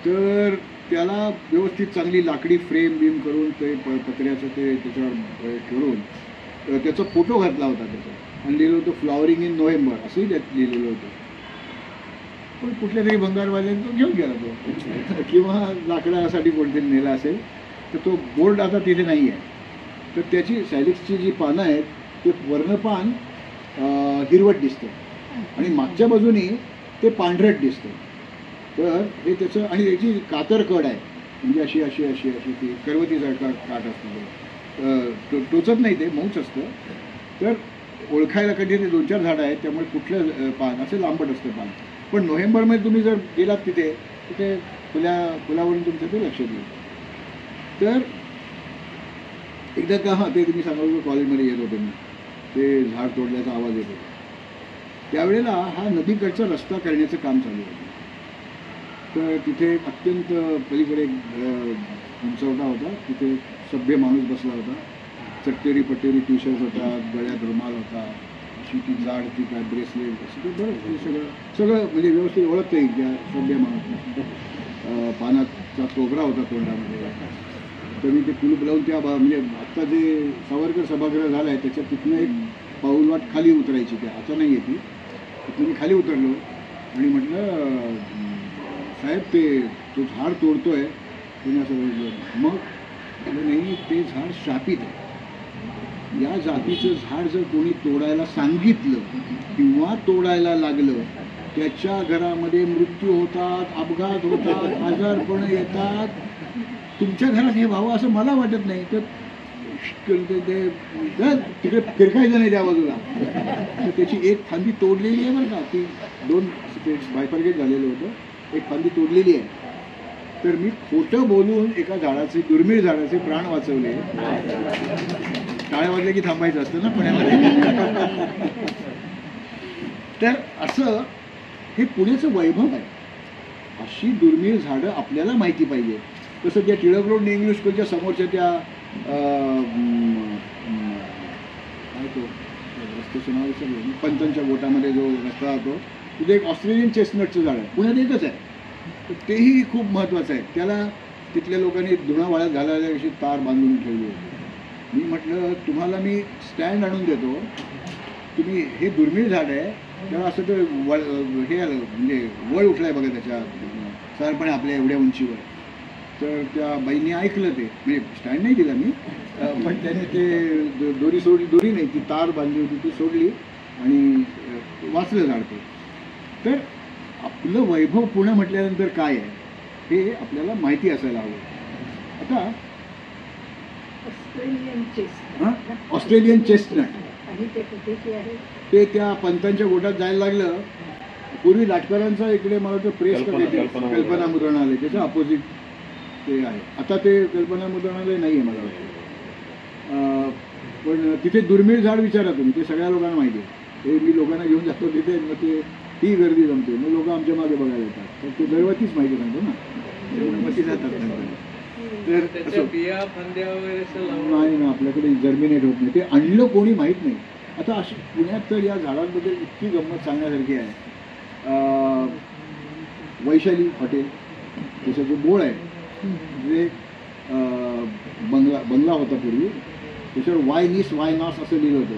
तर त्याला व्यवस्थित चांगली लाकडी फ्रेम बीम करून ते पत्र्याचं ते त्याच्यावर करून त्याचा फोटो घातला होता त्याचा आणि लिहिलं होतं फ्लॉवरिंग इन नोव्हेंबर असंही त्यात लिहिलेलं होतं. पण कुठल्या तरी भंगारवाल्याने तो घेऊन गेला तो किंवा लाकडासाठी कोणतरी नेला असेल तर तो बोर्ड आता तिथे नाही आहे. तर त्याची सॅलिक्सची जी पानं आहेत ते वर्णपान हिरवट दिसतं आणि मागच्या बाजूनी ते पांढरट दिसतं. तर हे त्याचं आणि त्याची कातर कड आहे म्हणजे अशी अशी अशी अशी ती करवतीसारखा काठ असतो, टोचत नाही ते मऊच असतं. तर ओळखायला कधी ते 2-4 झाडं आहेत त्यामुळे कुठलं पान असं लांबट असतं पान. पण नोव्हेंबरमध्ये तुम्ही जर गेलात तिथे तिथे फुलावरून तुमचं ते लक्ष देईल. तर एकदा का हां ते तुम्ही सांगाल कॉलेजमध्ये येत होते मी ते झाड तोडल्याचा आवाज येत होता त्यावेळेला हा नदीकडचा रस्ता करण्याचं काम चालू होतं. तर तिथे एक अत्यंत पलीकडे उंचवटा होता, तिथे सभ्य माणूस बसला होता, चट्टेरी पट्टेरी टी शर्ट होता, गळ्यात रुमाल होता, अशी ती जाड ती काय ब्रेसलेट असं ते बरं सगळं म्हणजे व्यवस्थित ओळखता येईल त्या सभ्य माणूस. पानाचा तोबरा होता तोंडामध्ये. तर मी ते कुलूप लावून त्या म्हणजे आत्ता जे सावरकर सभागृह झालं आहे त्याच्यात तिथनं एक पाऊलवाट खाली उतरायची त्या आता नाही येते. तिथून मी खाली उतरलो आणि म्हटलं साहेब तो झाड तोडतोय तुम्ही असं बघितलं. मग नाही ते झाड शापित आहे. या जातीचं झाड जर कोणी तोडायला सांगितलं किंवा तोडायला लागलं त्याच्या घरामध्ये मृत्यू होतात, अपघात होतात, आजारपण येतात. तुमच्या घरात हे व्हावं असं मला वाटत नाही. तर तिकडे फिरकायचं नाही त्या बाजूला. तर त्याची एक फांदी तोडलेली आहे बरं का, ती 2 ते बायफर्केट झालेलं होतं, एक फांदी तोडलेली आहे. तर मी खोटं बोलून एका झाडाचे दुर्मिळ झाडाचे प्राण वाचवले. टाळ्या वाजल्या की थांबायचं असतं ना पुण्यामध्ये. तर असं हे पुण्याचं वैभव आहे. अशी दुर्मिळ झाडं आपल्याला माहिती पाहिजे. तसं त्या टिळक रोड इंग्लिश स्कूलच्या समोरच्या त्या काय तो रस्त्याचं नाव विसरलो, पंतांच्या गोटामध्ये जो रस्ता होतो तिथे एक ऑस्ट्रेलियन चेस्टनटचं झाड आहे, पुण्यात एकच आहे. तर तेही खूप महत्त्वाचं आहे. त्याला तिथल्या लोकांनी धुणा वाळ्यात घालायला अशी तार बांधून ठेवली होती. मी म्हटलं तुम्हाला मी स्टँड आणून देतो, तुम्ही हे दुर्मिळ झाड आहे त्याला असं ते हे आलं म्हणजे वळ उठलाय बघा त्याच्या साधारणपणे आपल्या एवढ्या उंचीवर. तर त्या बाईंनी ऐकलं ते, म्हणजे स्टँड नाही दिला मी, पण त्याने ते दोरी सोडली, दोरी नाही ती तार बांधली होती ती सोडली आणि वाचलं झाड ते. तर आपलं वैभव पुणे म्हटल्यानंतर काय आहे हे आपल्याला माहिती असायला हवं. आता ऑस्ट्रेलियन चेस्टनट ते त्या पंतांच्या गोटात जायला लागलं. पूर्वी लाटकरांचा इकडे मला तर प्रेस कल्पना मुद्रणालय त्याच्या अपोजिट ते आहे. आता ते कल्पना मुद्रणालय नाही आहे मला वाटतं. पण तिथे दुर्मिळ झाड विचारा तुम्ही, ते सगळ्या लोकांना माहिती आहे. ते मी लोकांना घेऊन जातो तिथे, मग ते ती गर्दी जमते, मग लोक आमच्या मागे बघायला येतात. तर ते दरवर्षीच माहिती सांगतो ना, मग ती जातात नंतर. तर बिया फांद्या वगैरे नाही ना, आपल्याकडे जर्मिनेट होत नाही. ते आणलं कोणी माहीत नाही. आता अशी पुण्यात तर या झाडांबद्दल इतकी गंमत सांगण्यासारखी आहे. वैशाली हॉटेल त्याचा जो बोर्ड आहे म्हणजे बंगला होता पूर्वी, त्याच्यावर वाय निस वाय नॉस असं लिहिलं होतं.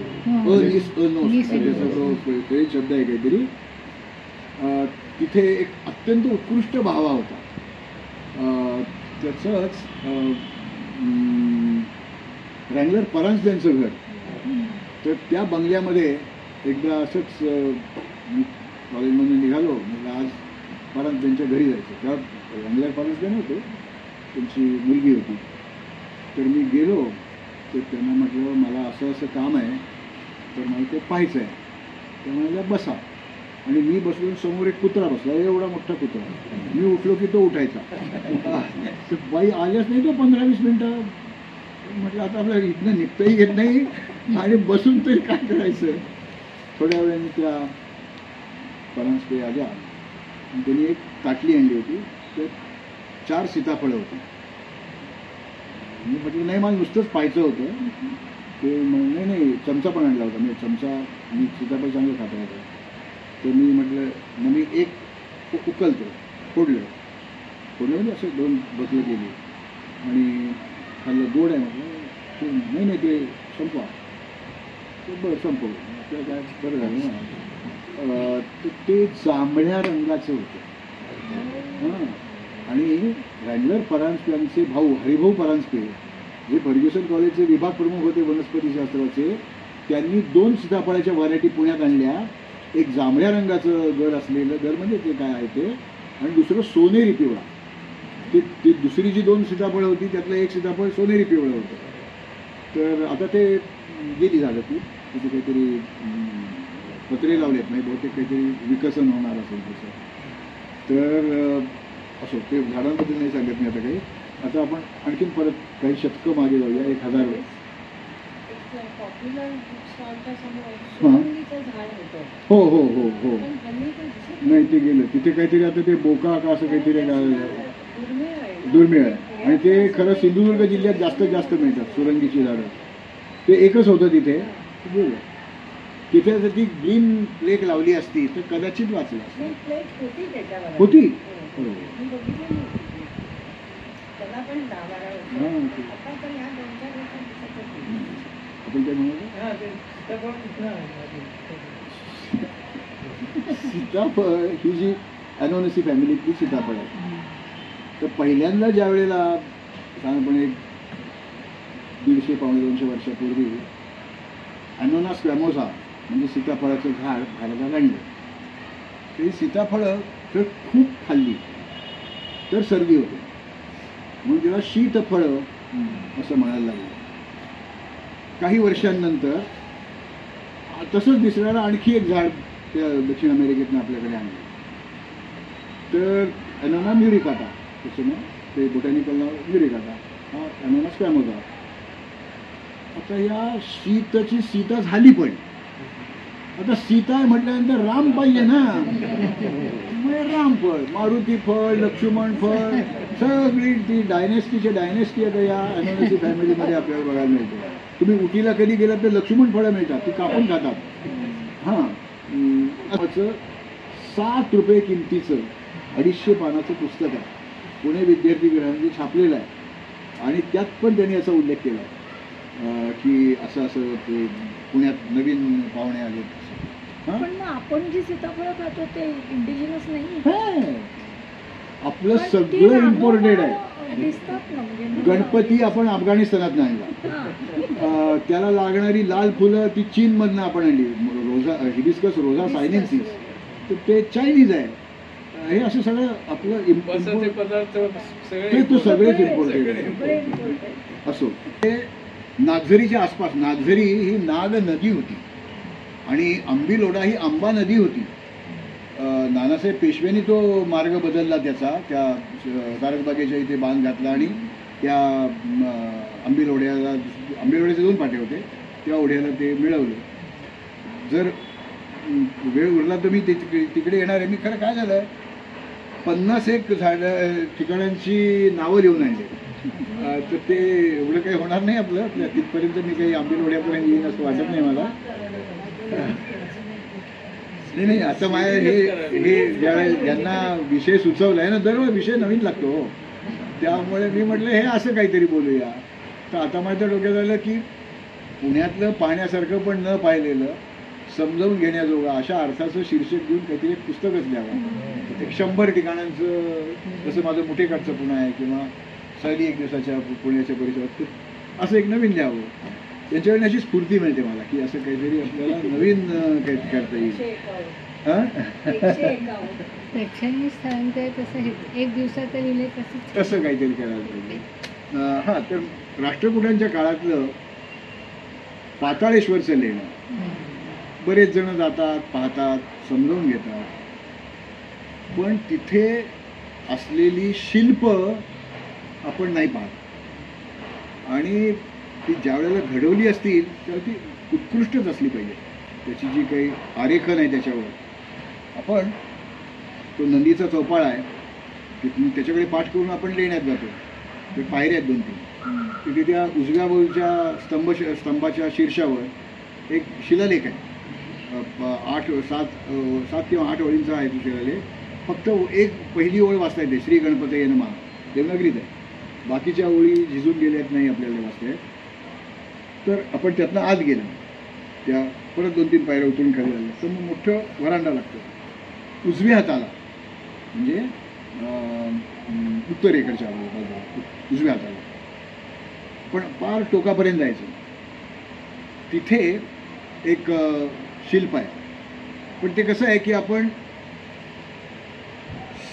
अनिस अनोस त्याचा जो फ्रेंच शब्द आहे काहीतरी. तिथे एक अत्यंत उत्कृष्ट भावा होता. त्याचंच रँगलर परांज त्यांचं घर. तर त्या बंगल्यामध्ये एकदा असंच मी कॉलेजमधून निघालो, म्हणजे आज परांज त्यांच्या घरी जायचं. तेव्हा रँगलर परांज नव्हते, त्यांची मुलगी होती. तर मी गेलो तर त्यांना म्हटलं मला असं असं काम आहे तर मला ते पाहायचं आहे. तर म्हणाल्या बसा. आणि मी बसलो, समोर एक कुत्रा बसला, एवढा मोठा कुत्रा. मी उठलो की तो उठायचा. तर बाई आल्याच नाही तो 15-20 मिनटं. म्हटलं आता आपल्याला इथनं निघताही येत नाही आणि बसून तरी काय करायचं. थोड्या वेळाने त्या परांजपे आल्या आणि त्यांनी एक ताटली आणली होती, तर 4 सीताफळं होती. मी म्हटलं नाही मला नुसतंच पाहायचं होतं. ते नाही नाही चमचा पण आणला होता, म्हणजे चमचा मी सीताफळ चांगलं खाता होतं. तर मी म्हटलं मग मी एक उकलतो, फोडलं म्हणजे असं 2 बकलं केली आणि खाल्लं. गोड आहे म्हटलं. नाही नाही ते संपवा. बरं संपवलं आपलं काय बरं झालं ना. तर ते जांभळ्या रंगाचं होतं. हां, आणि रँगलर परांजपे यांचे भाऊ हरिभाऊ परांजपे जे फर्ग्युसन कॉलेजचे विभाग प्रमुख होते वनस्पतीशास्त्राचे, त्यांनी 2 सीताफळाच्या व्हरायटी पुण्यात आणल्या. एक जांभळ्या रंगाचं गर असलेलं गर म्हणजे ते काय आहे ते, आणि दुसरं सोनेरी पिवळा. ती दुसरी जी 2 सीताफळं होती त्यातलं एक सीताफळ सोनेरी पिवळं होतं. तर आता ते गेली झालं ती तिथे काहीतरी पत्रे लावलेत नाही, बहुतेक काहीतरी विकसन होणार असेल तसं. तर असो, ते झाडांबद्दल नाही सांगत मी आता काही. आता आपण आणखीन परत काही शतकं मागे जाऊया, 1000 वर्ष. हो हो हो हो नाही, ते गेलं तिथे काहीतरी. आता ते बोका का असं काहीतरी दुर्मिळ आहे, आणि ते खरं सिंधुदुर्ग जिल्ह्यात जास्तीत जास्त मिळतात सुरंगीची झाडं. ते एकच होतं तिथे, गेलं. तिथे जर ती ग्रीन प्लेट लावली असती तर कदाचित वाचलं असतं. होती आपण काय म्हणतो, सीताफळ ही जी ॲनोनसी फॅमिलीतली सीताफळ आहे. तर पहिल्यांदा ज्या वेळेला साधारणपणे 150-200 वर्षापूर्वी ॲनोना स्क्वॅमोसा म्हणजे सीताफळाचं झाड भारतात आणलं. ते सीताफळं तर खूप खाल्ली तर सर्दी होते, म्हणून तेव्हा शीतफळं असं म्हणायला लागलं. काही वर्षांनंतर तसंच दिसणारं आणखी एक झाड त्या दक्षिण अमेरिकेतनं आपल्याकडे आणलं. तर ॲनोना म्युरिकाटा, तसं ना ते बोटॅनिकल नाव म्युरिकाटा, हा ॲनोना स्क्वॅमोसा. आता या शीतची सीता झाली, पण आता सीता म्हटल्यानंतर राम पाहिजे ना. मग रामफळ, मारुती फळ, लक्ष्मण फळ, सगळी ती डायनेस्टी आता या ॲनोनसी फॅमिलीमध्ये आपल्याला बघायला मिळते. तुम्ही उटीला कधी गेलात तर लक्ष्मण फळं मिळतात, ती कापून खातात. हां, 7 रुपये किमतीचं 250 पानाचं पुस्तक आहे, पुणे विद्यार्थी गृहामध्ये छापलेलं आहे. आणि त्यात पण त्यांनी असा उल्लेख केला की असं असं ते पुण्यात नवीन पाहुणे आले. पण मग आपण जी सीताफळं खातो ते इंडिजिनस नाही, आपलं सगळं इम्पोर्टेड आहे. दिसतात ना, म्हणजे गणपती आपण अफगाणिस्तानात आणला, त्याला लागणारी लाल फुलं ती चीनमधनं आपण आणली. रोझा हिबिस्कस रोझा सायनेन्सिस तर ते चायनीज आहे. हे असं सगळं आपलं पदार्थ ते तो सगळेच इम्पोर्टेड आहे. असो, ते नागझरीच्या आसपास, नागझरी ही नाग नदी होती आणि आंबीलोडा ही आंबा नदी होती. नानासाहेब पेशव्यांनी तो मार्ग बदलला त्याचा, त्या सारसबागेच्या इथे बांध घातला आणि त्या आंबीलोड्याचे 2 पाटे होते, त्या ओढ्याला ते मिळवलं. जर वेळ उरला तर मी तिकडे येणार आहे. मी खरं काय झालं, 51 झाडं ठिकाणांची नावं लिहून आणली. तर ते एवढं काही होणार नाही आपलं, तिथपर्यंत मी काही आंबीलोड्यापर्यंत येईन असं वाटत नाही मला. नाही, आता माझ्या हे ज्यावेळेस ज्यांना विषय सुचवला आहे ना, दरवेळी विषय नवीन लागतो, त्यामुळे मी म्हटलं हे असं काहीतरी बोलूया. तर आता माझ्या डोक्यात आलं की पुण्यातलं पाहण्यासारखं पण न पाहिलेलं, समजावून घेण्याजोगं अशा अर्थाचं शीर्षक घेऊन काहीतरी एक पुस्तकच लिहावं. 100 ठिकाणांचं, जसं माझं मुठेकाठचं पुणे आहे किंवा सहली 1 दिवसाच्या पुण्याच्या परिसरात, असं एक नवीन लिहावं. याच्यावेळी अशी स्फूर्ती मिळते मला की असं काहीतरी आपल्याला नवीन काही करता येईल. प्रेक्षणीय स्थळांचं तसं 1 दिवसाचं लिहिले तसं काहीतरी करायला पाहिजे. हां, तर राष्ट्रकुटांच्या काळातलं पाताळेश्वरचं लेणं बरेच जण जातात, पाहतात, समजावून घेतात, पण तिथे असलेली शिल्प आपण नाही पाहत. आणि ती ज्या वेळेला घडवली असतील तर ती उत्कृष्टच असली पाहिजे. त्याची जी काही आरेखन आहे त्याच्यावर, आपण तो नंदीचा चौपाळा आहे तिथून त्याच्याकडे पाठ करून आपण लेण्यात जातो. ते पायऱ्या आहेत 2-3, तिथे त्या उजव्या बाजूच्या स्तंभाच्या शीर्षावर एक शिलालेख आहे. 7 किंवा 8 ओळींचा आहे तो शिलालेख. फक्त एक पहिली ओळ वाचता येते, श्री गणपतये नमः, देवनागरीत आहे. बाकीच्या ओळी झिजून गेल्यात नाही आपल्याला वाचता येत. तर आपण त्यातनं आत गेलो त्या परत 2-3 पायऱ्या उतरून खाली आल्या तर मग मोठं व्हरांडा लागतं उजव्या हाताला, म्हणजे उत्तरेकडच्या बाजूला उजव्या हाताला. पण पार टोकापर्यंत जायचं. तिथे एक शिल्प आहे. पण ते कसं आहे की आपण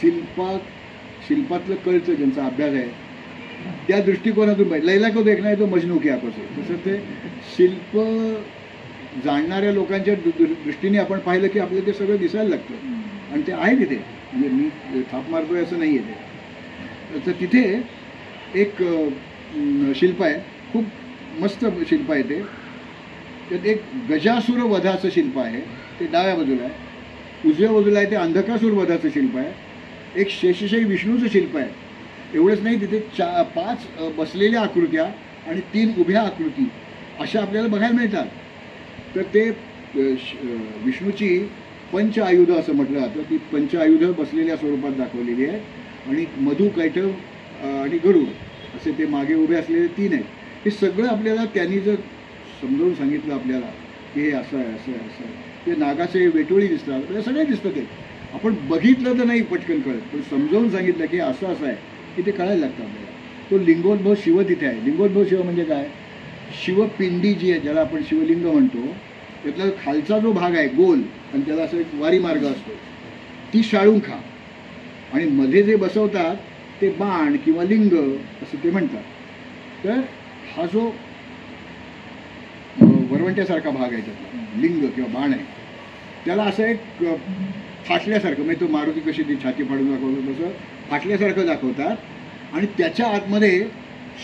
शिल्पातलं कळतं ज्यांचा अभ्यास आहे त्या दृष्टिकोनातून पाहिजे. लैला को देखना है तो मजनू की आंखों से. तसं ते शिल्प जाणणाऱ्या लोकांच्या दृष्टीने आपण पाहिलं की आपल्याला ते सगळं दिसायला लागतं आणि ते आहे तिथे. म्हणजे मी थाप मारतोय असं नाही आहे ते. तर तिथे एक शिल्प आहे, खूप मस्त शिल्प आहे ते. त्यात एक गजासुर वधाचं शिल्प आहे, ते डाव्या बाजूला आहे. उजव्या बाजूला आहे ते अंधकासूर वधाचं शिल्प आहे. एक शेषशाही विष्णूचं शिल्प आहे. एवढंच नाही, तिथे 5 बसलेल्या आकृत्या आणि 3 उभ्या आकृती अशा आपल्याला बघायला मिळतात. तर ते विष्णूची पंचआयुध असं म्हटलं जातं. ती पंचआयुधं बसलेल्या स्वरूपात दाखवलेली आहे आणि मधु, कैटव आणि गरुड असे ते मागे उभे असलेले 3 आहेत. हे सगळं आपल्याला त्यांनी जर समजावून सांगितलं आपल्याला की हे असं आहे, असं आहे, असं आहे. ते नागाचे वेटोळी दिसतात, आपल्याला सगळे दिसतं. ते आपण बघितलं तर नाही पटकन कळत, पण समजावून सांगितलं की असं असं आहे की ते कळायला लागतं आपल्याला. तो लिंगोद्भव शिव तिथे आहे. लिंगोद्भव शिव म्हणजे काय? शिवपिंडी जी आहे, ज्याला आपण शिवलिंग म्हणतो, त्यातला खालचा जो भाग आहे गोल आणि त्याला असं एक वारी मार्ग असतो, ती शाळुंखा, आणि मध्ये जे बसवतात ते बाण किंवा लिंग असं ते म्हणतात. तर हा जो वरवंट्यासारखा भाग आहे त्यातला लिंग किंवा बाण आहे, त्याला असं एक फाटल्यासारखं, म्हणजे तो मारुती कशी ती छाती फाडून दाखवतो तसं फाटल्यासारखं दाखवतात आणि त्याच्या आतमध्ये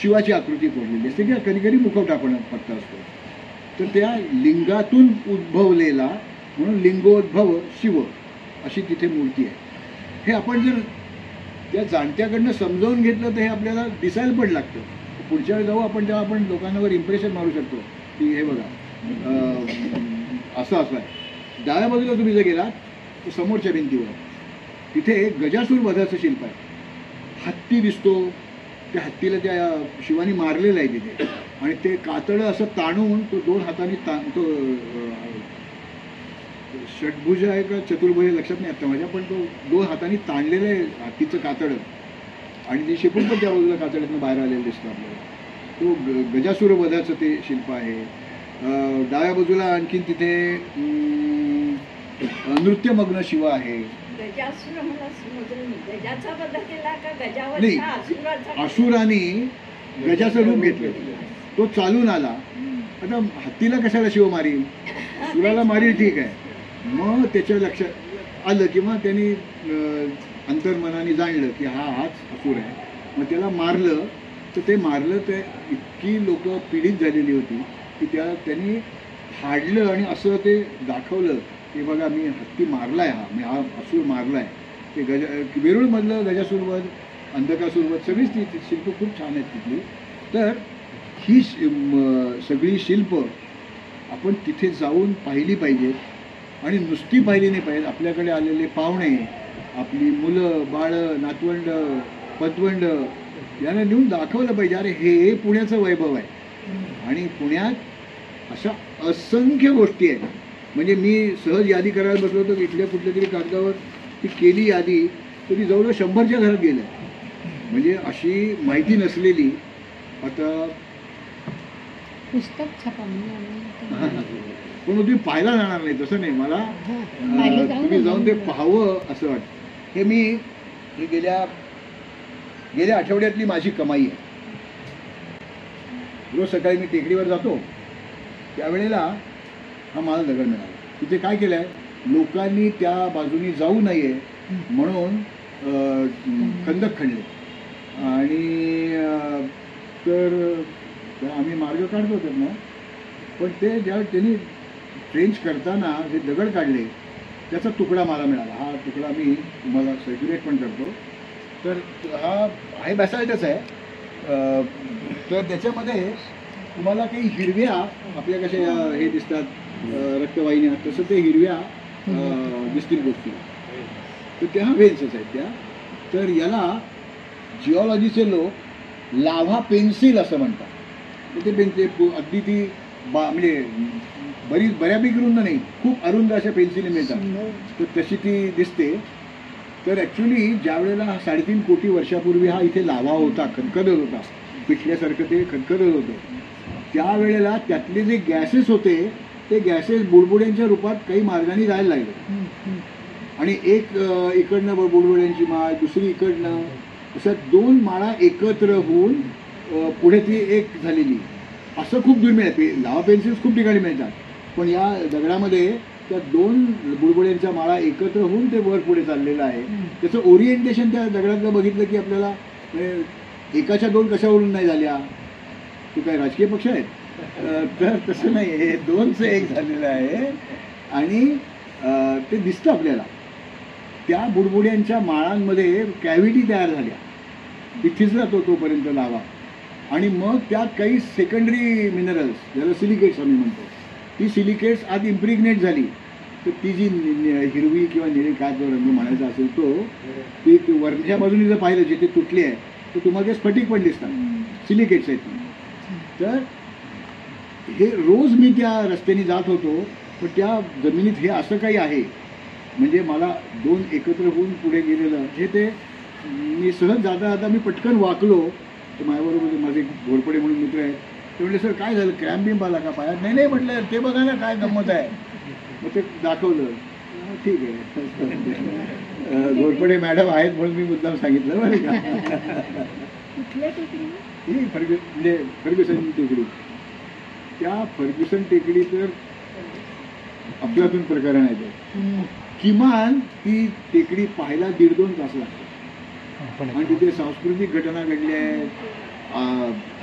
शिवाची आकृती कोरलेली असते किंवा कधी कधी मुखवटा पण पट्टा असतो. तर त्या लिंगातून उद्भवलेला म्हणून लिंगोद्भव शिव अशी तिथे मूर्ती आहे. हे आपण जर त्या जाणत्याकडनं समजावून घेतलं तर हे आपल्याला दिसायला पण लागतं. पुढच्या वेळी जाऊ आपण तेव्हा आपण लोकांवर इम्प्रेशन मारू शकतो की हे बघा असं असं आहे. डाव्या बाजूला तुम्ही जर गेलात तर समोरच्या भिंतीवर तिथे एक गजासूर वधाचं शिल्प आहे. हत्ती दिसतो, त्या हत्तीला त्या शिवानी मारलेलं आहे तिथे आणि ते कातडं असं ताणून तो 2 हातांनी तो षटभुज आहे का चतुर्भुज लक्षात नाही आता माझ्या, पण तो 2 हातांनी ताणलेलं आहे हत्तीचं कातडं आणि ते शिपून पण त्या बाजूला कातड्यातनं बाहेर आलेलं दिसतं आपल्याला. तो गजासूर वधाचं ते शिल्प आहे. डाव्या बाजूला आणखीन तिथे नृत्यमग्न शिव आहे. नाही, असुराने गजाचं रूप घेतलं, तो चालून आला. आता हत्तीला कशाला शिव मारील, असुराला मारील ठीक आहे. मग त्याच्या लक्षात आलं किंवा त्यांनी अंतर्मनाने जाणलं की हाच असुर आहे. मग त्याला मारलं, तर ते मारलं तर इतकी लोक पीडित झालेली होती की त्यांनी हाडलं आणि असं ते दाखवलं की बघा मी हत्ती मारलाय, मी हा असुर मारलाय. ते वेरूळमधलं गजासूरवध, अंधकासूरवध सगळीच ती शिल्प खूप छान आहेत तिथली. तर ही सगळी शिल्प आपण तिथे जाऊन पाहिली पाहिजेत आणि नुसती पाहिली नाही पाहिजे. आपल्याकडे आलेले पाहुणे, आपली मुलं बाळं, नातवंड, पतवंड यांना नेऊन दाखवलं पाहिजे अरे हे पुण्याचं वैभव आहे. आणि पुण्यात अशा असंख्य गोष्टी आहेत. म्हणजे मी सहज यादी करायला बसलो होतो इथल्या कुठल्या तरी कागदावर ती केली यादी, तर ती जवळजवळ 100च्या घरात गेलं. म्हणजे अशी माहिती नसलेली. आता पुस्तक छापा पण तुम्ही पाहायला जाणार नाही तसं नाही, मला तुम्ही जाऊन ते पाहावं असं वाटतं. हे मी हे गेल्या आठवड्यातली माझी कमाई आहे. रोज सकाळी मी टेकडीवर जातो त्यावेळेला हा मला दगड मिळाला. तिथे काय केलं आहे, लोकांनी त्या बाजूनी जाऊ नये म्हणून खंदक खणले आणि तर आम्ही मार्ग काढतो त्यांना. पण ते ज्यावेळी त्यांनी ट्रेंच करताना जे दगड काढले त्याचा तुकडा मला मिळाला. हा तुकडा मी तुम्हाला सर्क्युलेट पण करतो. तर हा आहे बॅसाल्टच आहे. तर त्याच्यामध्ये तुम्हाला काही हिरव्या आपल्या कशा हे दिसतात रक्तवाहिन्या, तसं ते हिरव्या दिसतील गोष्टी. तर त्या वेन्सच आहेत त्या. तर याला जिओलॉजीचे लोक लाव्हा पेन्सिल असं म्हणतात. तर ते अगदी ती म्हणजे बऱ्यापैकी रुंद नाही, खूप अरुंद अशा पेन्सिली मिळतात. तर तशी ती दिसते. तर ॲक्च्युली ज्या वेळेला 3.5 कोटी वर्षापूर्वी हा इथे लावा होता, खदखदत होता, पिठल्यासारखं ते खदखदत होतं, त्यावेळेला त्यातले जे गॅसेस होते ते गॅसेस बुडबुड्यांच्या रूपात काही मार्गाने जायला लागले. आणि एक इकडनं बुडबुड्यांची माळ, दुसरी इकडनं, अशा 2 माळा एकत्र होऊन पुढे ती एक झालेली. असं खूप दुर्मिळ आहे. लावा पेन्सिल्स खूप ठिकाणी मिळतात, पण या दगडामध्ये त्या 2 बुडबुड्यांच्या माळा एकत्र होऊन ते वर पुढे चाललेलं आहे. त्याचं ओरिएंटेशन त्या दगडातलं बघितलं की आपल्याला एकाच्या 2 कशावरून नाही झाल्या, तू काय राजकीय पक्ष आहेत? तर तसं नाही, हे 2चं 1 झालेलं आहे. आणि ते दिसतं आपल्याला. त्या बुडबुड्यांच्या माळांमध्ये कॅव्हिटी तयार झाल्या, तिथेच राहतो तोपर्यंत लावा. आणि मग त्यात काही सेकंडरी मिनरल्स, ज्याला सिलिकेट्स आम्ही म्हणतो, ती सिलिकेट्स आत इम्प्रिग्नेट झाली. तर ती जी हिरवी किंवा निळी काय जो रंग म्हणायचा असेल तो, ती वरच्या बाजूने जर पाहिलं जिथे तुटली आहे तर तुम्हाला ते स्फटिक पण दिसतात, सिलिकेट्स आहेत. तर हे रोज मी त्या रस्त्याने जात होतो, पण त्या जमिनीत हे असं काही आहे म्हणजे मला 2 एकत्र होऊन पुढे गेलेलं हे ते मी सहज जाता मी पटकन वाकलो. तर माझ्याबरोबर माझे घोरपडे म्हणून मित्र आहेत, ते म्हणले सर काय झालं, क्रॅम्प बिंप आला का पायात? नाही म्हटलं ते बघा ना काय गंमत आहे. मग ते दाखवलं. ठीक आहे, घोरपडे मॅडम आहेत म्हणून मी मुद्दाम सांगितलं बरं का. कुठल्या टेकडी? ही म्हणजे फर्ग्युसन टेकडी. त्या फर्ग्युसन टेकडी तर अफलातून प्रकरण आहे ते. किमान ती टेकडी पाहायला 1.5-2 तास लागतात. आणि तिथे सांस्कृतिक घटना घडल्या आहेत,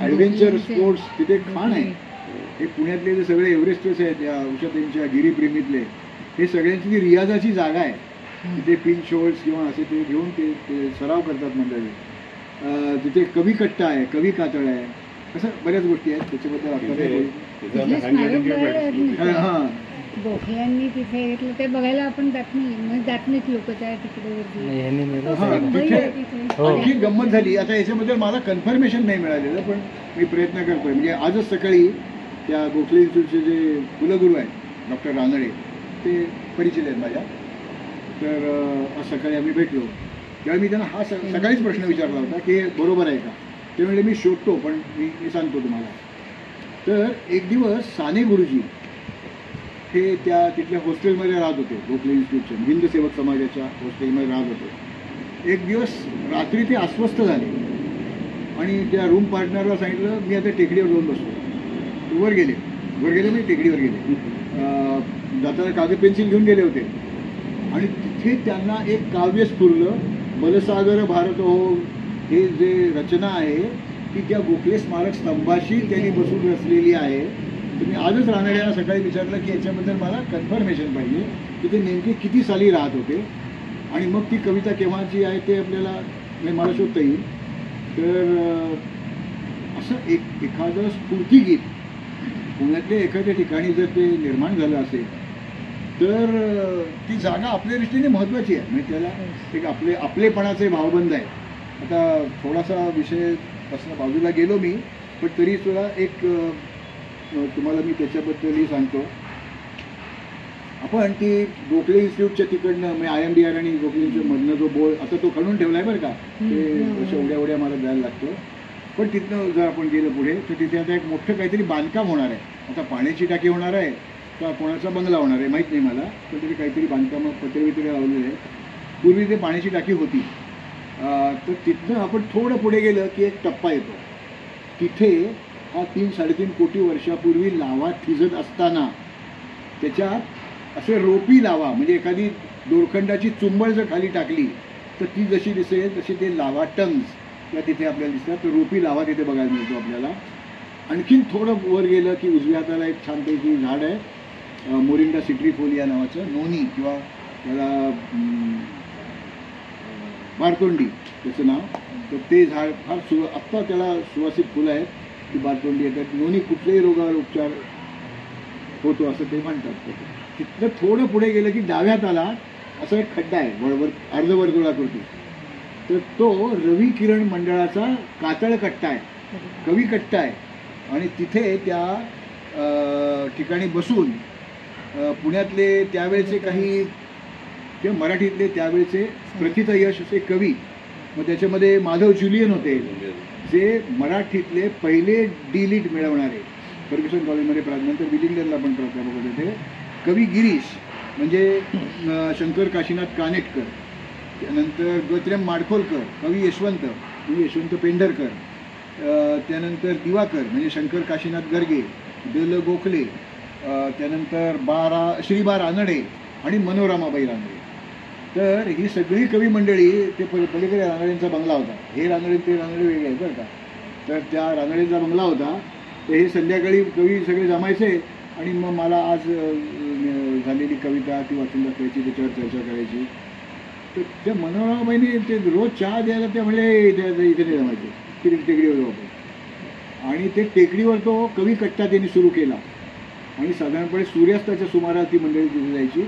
ॲडव्हेंचर स्पोर्ट्स तिथे खाण आहे. हे पुण्यातले जे सगळे एव्हरेस्टर्स आहेत या उषाताईंच्या गिरीप्रेमीतले, हे सगळ्यांची ती रियाजाची जागा आहे. तिथे पिन शोल्ड्स किंवा असे ते घेऊन ते सराव करतात मंडळी. तिथे कवी कट्टा आहे, कवी कातळ आहे, असं बऱ्याच गोष्टी आहेत. त्याच्याबद्दल हां गोखल्यांनी तिथे घेतलं ते बघायला आपण जात नाहीत लोक त्या तिकडे. आणखी गंमत झाली. आता याच्याबद्दल मला कन्फर्मेशन नाही मिळालेलं, पण मी प्रयत्न करतोय. म्हणजे आजच सकाळी त्या गोखले इन्स्टिट्यूटचे जे कुलगुरू आहेत डॉक्टर रानडे, ते परिचित आहेत माझ्या. तर आज सकाळी आम्ही भेटलो, तेव्हा मी त्यांना हा सकाळीच प्रश्न विचारला होता की बरोबर आहे का. ते म्हणजे मी शोधतो, पण मी सांगतो तुम्हाला. तर एक दिवस साने गुरुजी हे तिथल्या हॉस्टेलमध्ये राहत होते, गोखले इन्स्टिट्यूटच्या हिंद सेवक समाजाच्या हॉस्टेलमध्ये राहत होते. एक दिवस रात्री ते अस्वस्थ झाले आणि त्या रूम पार्टनरला सांगितलं मी आता टेकडीवर जाऊन बसतो. वर गेले म्हणजे टेकडीवर गेले. जाताना कागद पेन्सिल घेऊन गेले होते आणि तिथे त्यांना एक काव्य स्फुरलं, बलसागर भारत हो. हे जे रचना आहे ती त्या गोखले स्मारक स्तंभाशी त्यांनी बसून रचलेली आहे. तुम्ही आजच रानड्यांना सकाळी विचारलं की याच्याबद्दल मला कन्फर्मेशन पाहिजे की ते नेमके किती साली राहत होते आणि मग ती कविता केव्हाची आहे ते आपल्याला मला शोधता येईल. तर असं एखादं स्फूर्तिगीत पुण्यातल्या एखाद्या ठिकाणी जर ते निर्माण झालं असेल तर ती जागा आपल्या दृष्टीने महत्त्वाची आहे. म्हणजे त्याला एक आपलेपणाचे भावबंध आहे. आता थोडासा विषय असं बाजूला गेलो मी, पण तरी सुद्धा एक तुम्हाला मी त्याच्याबद्दलही सांगतो. आपण ती गोखले इन्स्टिट्यूटच्या तिकडनं म्हणजे IMDR आणि गोखले मधनं जो बोर्ड आता तो खणून ठेवला आहे बरं का, ते उड्या मला द्यायला लागतो. पण तिथनं जर आपण गेलं पुढे तर तिथे आता एक मोठं काहीतरी बांधकाम होणार आहे. आता पाण्याची टाकी होणार आहे का कोणाचा बंगला होणार आहे माहीत नाही मला, पण तरी काहीतरी बांधकामं पत्रे लावलेले आहेत. पूर्वी ते पाण्याची टाकी होती. तर तिथनं आपण थोडं पुढे गेलं की एक टप्पा येतो. तिथे हा 3-3.5 कोटी वर्षापूर्वी लावा थिजत असताना त्याच्यात असे रोपी लावा म्हणजे एखादी दोरखंडाची चुंबळ जर खाली टाकली तर ती जशी दिसेल तशी ते लावा टंग्स या तिथे आपल्याला दिसतात. तर रोपी लावा तिथे बघायला मिळतो आपल्याला. आणखीन थोडं वर गेलं की उजव्या हाताला एक छानपैकी झाड आहे, मोरिंगा सिट्रिफोलिया नावाचं, नोनी किंवा त्याला बारतोंडी त्याचं नाव. तर ते झाड फार आत्ता त्याला सुवासिक फुलं आहेत, ती बारतोंडी येतात. नोनी कुठल्याही रोगावर उपचार होतो असं ते म्हणतात. तिथलं थोडं पुढे गेलं की डाव्या हाताला असा एक खड्डा आहे अर्धवर्तुळाकृती. तर तो रवी किरण मंडळाचा कातळ कट्टा आहे, कवी कट्टा आहे. आणि तिथे त्या ठिकाणी बसून पुण्यातले त्यावेळेचे काही किंवा मराठीतले त्यावेळेचे प्रथित यश असे कवी, मग त्याच्यामध्ये माधव ज्युलियन होते जे मराठीतले पहिले डिलीट मिळवणारे. फर्ग्युसन कॉलेजमध्ये नंतर विलिंग्डनला पण प्राध्यापक होते. कवी गिरीश म्हणजे शंकर काशीनाथ कानेटकर, त्यानंतर गत्रम माडखोलकर, कवी यशवंत म्हणजे यशवंत पेंढरकर, त्यानंतर दिवाकर म्हणजे शंकर काशीनाथ गर्गे, द ल गोखले, त्यानंतर श्रीबा रानडे आणि मनोरमाबाई रानडे. तर ही सगळी कवी मंडळी, ते पलीकडे रानडेंचा बंगला होता, हे रानडे ते रानडे वेगळे आहेत बरं का. तर त्या रानडेंचा बंगला होता, तर हे संध्याकाळी कवी सगळे जमायचे आणि मग मला आज झालेली कविता ती वाचून दाखवायची, त्याच्यावर चर्चा करायची. तर त्या मनोरमाबाईंनी ते रोज चहा द्यायला ते म्हणले इथे नाही जमायचे, टेकडीवर जाऊ. आणि ते टेकडीवर तो कवी कट्टा त्यांनी सुरू केला आणि साधारणपणे सूर्यास्ताच्या सुमारास ती मंडळी तिथे जायची.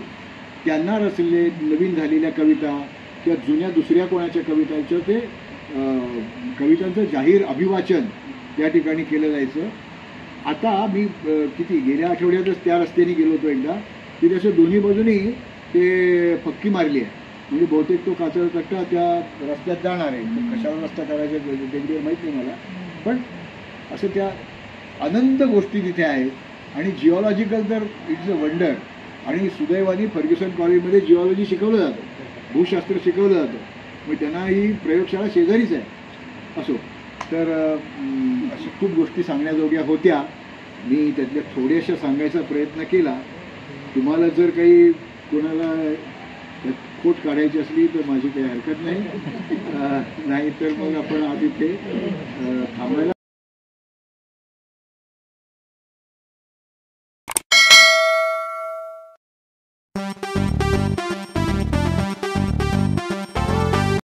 त्यांना रचले नवीन झालेल्या कविता किंवा जुन्या दुसऱ्या कोणाच्या कवितांचं ते कवितांचं जाहीर अभिवाचन त्या ठिकाणी केलं जायचं. आता मी गेल्या आठवड्यातच त्या रस्त्याने गेलो होतो एकदा, तिथे असं दोन्ही बाजूनी ते पक्की मारली आहे, म्हणजे बहुतेक तो काचळ कट्टा त्या रस्त्यात जाणार आहे. कशावर रस्ता करायचा टेकडीवर माहीत नाही मला, पण असं त्या अनंत गोष्टी तिथे आहेत. आणि जिओलॉजिकल तर इट्स अ वंडर. आणि सुदैवाने फर्ग्युसन कॉलेजमध्ये जिओलॉजी शिकवलं जातं, भूशास्त्र शिकवलं जातं, मग त्यांना ही प्रयोगशाळा शेजारीच आहे. असो, तर अशा खूप गोष्टी सांगण्याजोग्या होत्या. मी त्यातल्या थोड्याशा सांगायचा प्रयत्न केला. तुम्हाला जर काही कोणाला त्यात खोट काढायची असली तर माझी काही हरकत नाही, नाही तर मग आपण आज इथे थांबायला